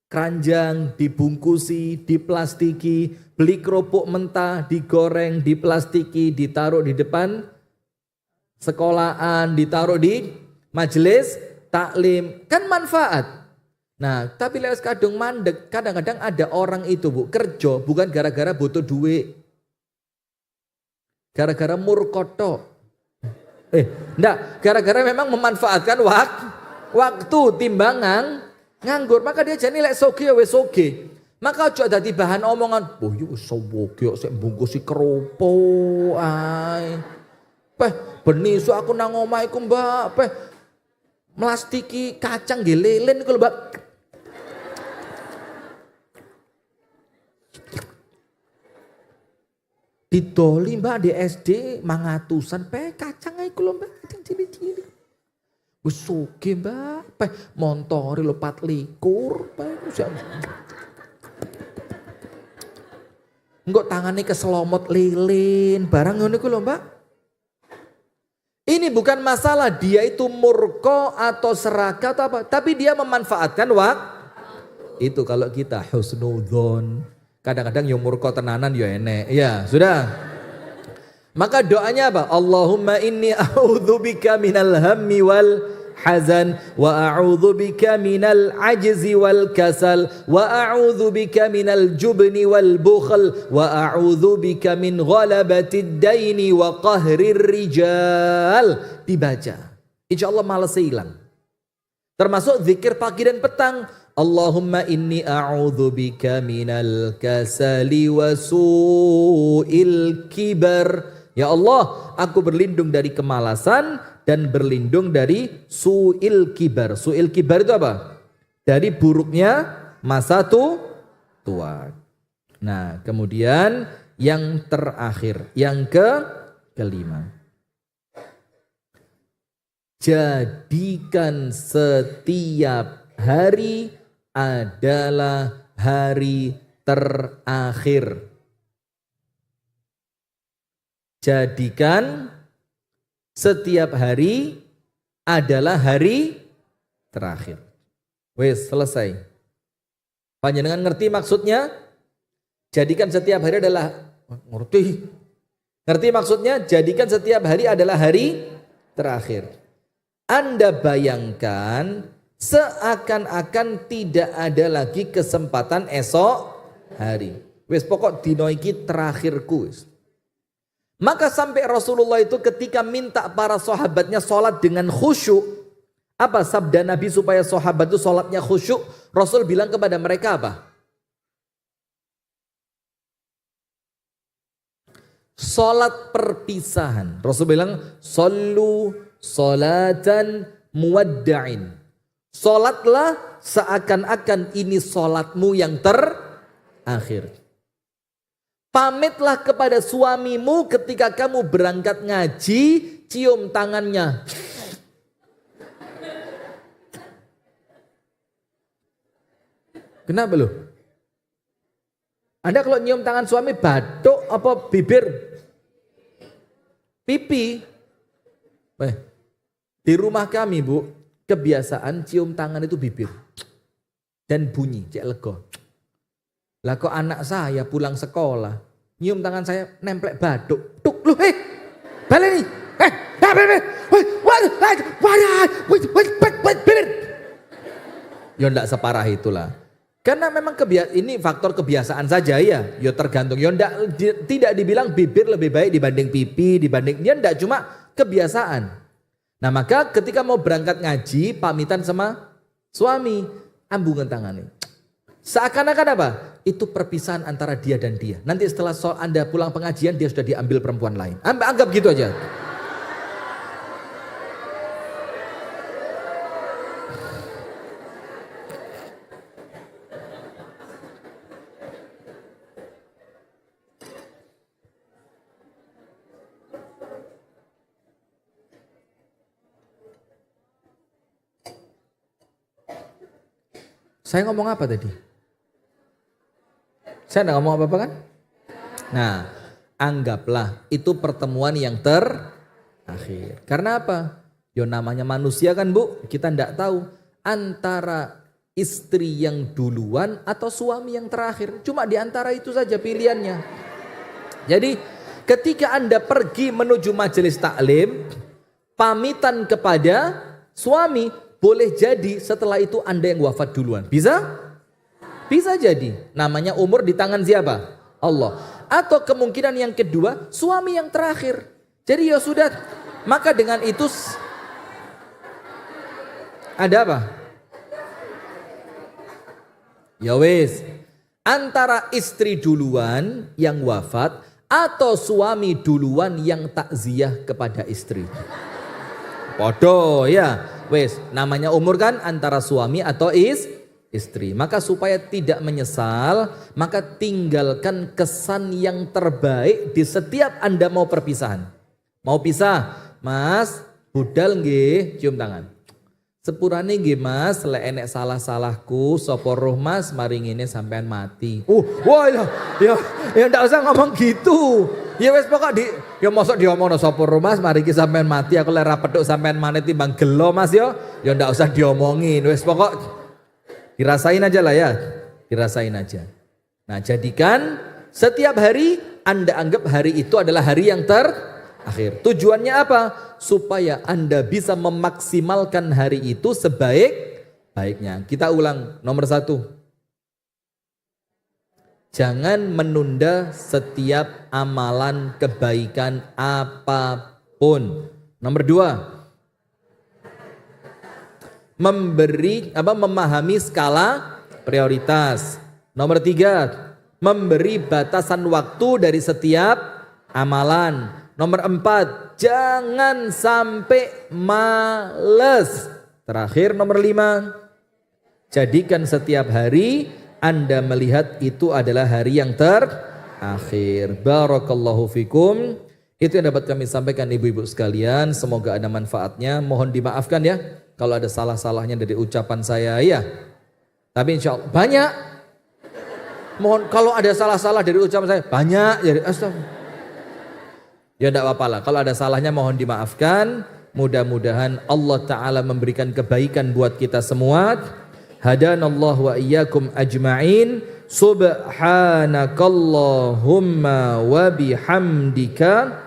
keranjang, dibungkusi, diplastiki, beli kerupuk mentah, digoreng, diplastiki, ditaruh di depan sekolahan, ditaruh di majelis taklim, kan manfaat. Nah, tapi lewat kadung mandek, kadang-kadang ada orang itu Bu, kerja bukan gara-gara butuh duit, gara-gara murkoto. Enggak, gara-gara memang memanfaatkan waktu timbangan nganggur, maka dia jadi lek soge wis soge. Maka aja dadi bahan omongan, "Oh yo soge kok sik bungkusi kerupuk ae." Peh benisu aku nang omah iku, Mbak, peh mlastiki kacang nggih lelen iku lho, Mbak. Didoli Mbak di SD 500-an peh kacang iku lho, Mbak, kacang cilik-cilik. Wis sugih Mbak, peh montori lho 24, peh engko tangane keselomot lilin, barang ngono iku lho Mbak. Ini bukan masalah dia itu murko atau serakah atau apa, tapi dia memanfaatkan waktu. Itu kalau kita husnudzon, kadang-kadang yo murko tenanan yo enek. Ya, sudah. Maka doanya apa? Allahumma inni a'udzubika minal hammi wal hazan wa a'udzubika minal ajzi wal kasal wa a'udzubika minal jubni wal bukhl wa a'udzubika min ghalabatid daini wa qahrir rijal. Dibaca, insyaallah malas hilang. Termasuk zikir pagi dan petang. Allahumma inni a'udzubika minal kasali wa su'il kibar. Ya Allah, aku berlindung dari kemalasan dan berlindung dari su'il kibar. Su'il kibar itu apa? Dari buruknya masa tua. Nah, kemudian yang terakhir, yang kelima. Jadikan setiap hari adalah hari terakhir. Jadikan setiap hari adalah hari terakhir. Wes, selesai. Panjenengan ngerti maksudnya? Jadikan setiap hari adalah Ngerti? Ngerti maksudnya? Jadikan setiap hari adalah hari terakhir. Anda bayangkan seakan-akan tidak ada lagi kesempatan esok hari. Wes pokok dino iki terakhirku wis. Maka sampai Rasulullah itu ketika minta para sahabatnya sholat dengan khusyuk. Apa sabda Nabi supaya sahabat itu sholatnya khusyuk? Rasul bilang kepada mereka apa? Sholat perpisahan. Rasul bilang, "Shollu sholatan muwadda'in." Sholatlah seakan-akan ini sholatmu yang terakhir. Pamitlah kepada suamimu ketika kamu berangkat ngaji, cium tangannya. Kenapa loh? Anda kalau nyium tangan suami batuk apa bibir? Pipi. Di rumah kami bu, kebiasaan cium tangan itu bibir. Dan bunyi, cek lego. Lah kok anak saya pulang sekolah, nyium tangan saya nemplek batuk. Tuk lu, balik nih. Ya enggak separah itulah. Karena memang ini faktor kebiasaan saja ya. Ya tergantung. Ya tidak dibilang bibir lebih baik dibanding pipi, dibanding dia enggak, cuma kebiasaan. Nah maka ketika mau berangkat ngaji, pamitan sama suami, ambungan tangannya. Seakan-akan apa? Itu perpisahan antara dia dan dia. Nanti setelah Anda pulang pengajian, dia sudah diambil perempuan lain. Anggap gitu aja. Saya ngomong apa tadi? Saya enggak ngomong apa-apa kan? Nah, anggaplah itu pertemuan yang terakhir. Karena apa? Ya namanya manusia kan bu, kita enggak tahu antara istri yang duluan atau suami yang terakhir. Cuma di antara itu saja pilihannya. Jadi ketika Anda pergi menuju majelis taklim, pamitan kepada suami, boleh jadi setelah itu Anda yang wafat duluan. Bisa? Bisa jadi. Namanya umur di tangan siapa? Allah. Atau kemungkinan yang kedua, suami yang terakhir. Jadi ya sudah. Maka dengan itu ada apa? Ya wis. Antara istri duluan yang wafat atau suami duluan yang takziah kepada istri. Podo ya. Wes, namanya umur kan antara suami atau istri. Maka supaya tidak menyesal, maka tinggalkan kesan yang terbaik di setiap Anda mau perpisahan. Mau pisah, Mas, budal nggih, cium tangan. Sepurane nggih Mas, lek enek salah-salahku, sapa roh Mas mari ngene sampean mati. Wah ya ndak usah ngomong gitu. Ya wes pokok ya mosok diomongno sapa roh Mas mari ki sampean mati, aku lek ra petuk sampean maneh timbang gelo Mas ya ndak usah diomongin. Wes pokok dirasain aja lah ya. Dirasain aja. Nah, jadikan setiap hari Anda anggap hari itu adalah hari yang terakhir. Tujuannya apa? Supaya Anda bisa memaksimalkan hari itu sebaik-baiknya. Kita ulang, nomor 1. Jangan menunda setiap amalan kebaikan apapun. Nomor 2. Memahami skala prioritas. Nomor 3. Memberi batasan waktu dari setiap amalan. Nomor 4, jangan sampai males. Terakhir nomor 5, jadikan setiap hari Anda melihat itu adalah hari yang terakhir. Barakallahu fikum. Itu yang dapat kami sampaikan ibu-ibu sekalian. Semoga ada manfaatnya. Mohon dimaafkan ya kalau ada salah-salahnya dari ucapan saya ya. Tapi insya Allah banyak. Mohon kalau ada salah-salah dari ucapan saya banyak. Jadi astagfirullah. Ya tidak apa-apa lah. Kalau ada salahnya mohon dimaafkan. Mudah-mudahan Allah Ta'ala memberikan kebaikan buat kita semua. Hadanallahu wa iyyakum ajma'in. Subhanakallahumma wa bihamdika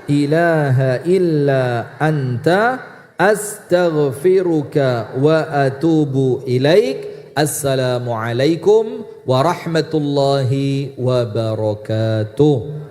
ilaha illa anta astaghfiruka wa atubu ilaik. Assalamualaikum warahmatullahi wabarakatuh.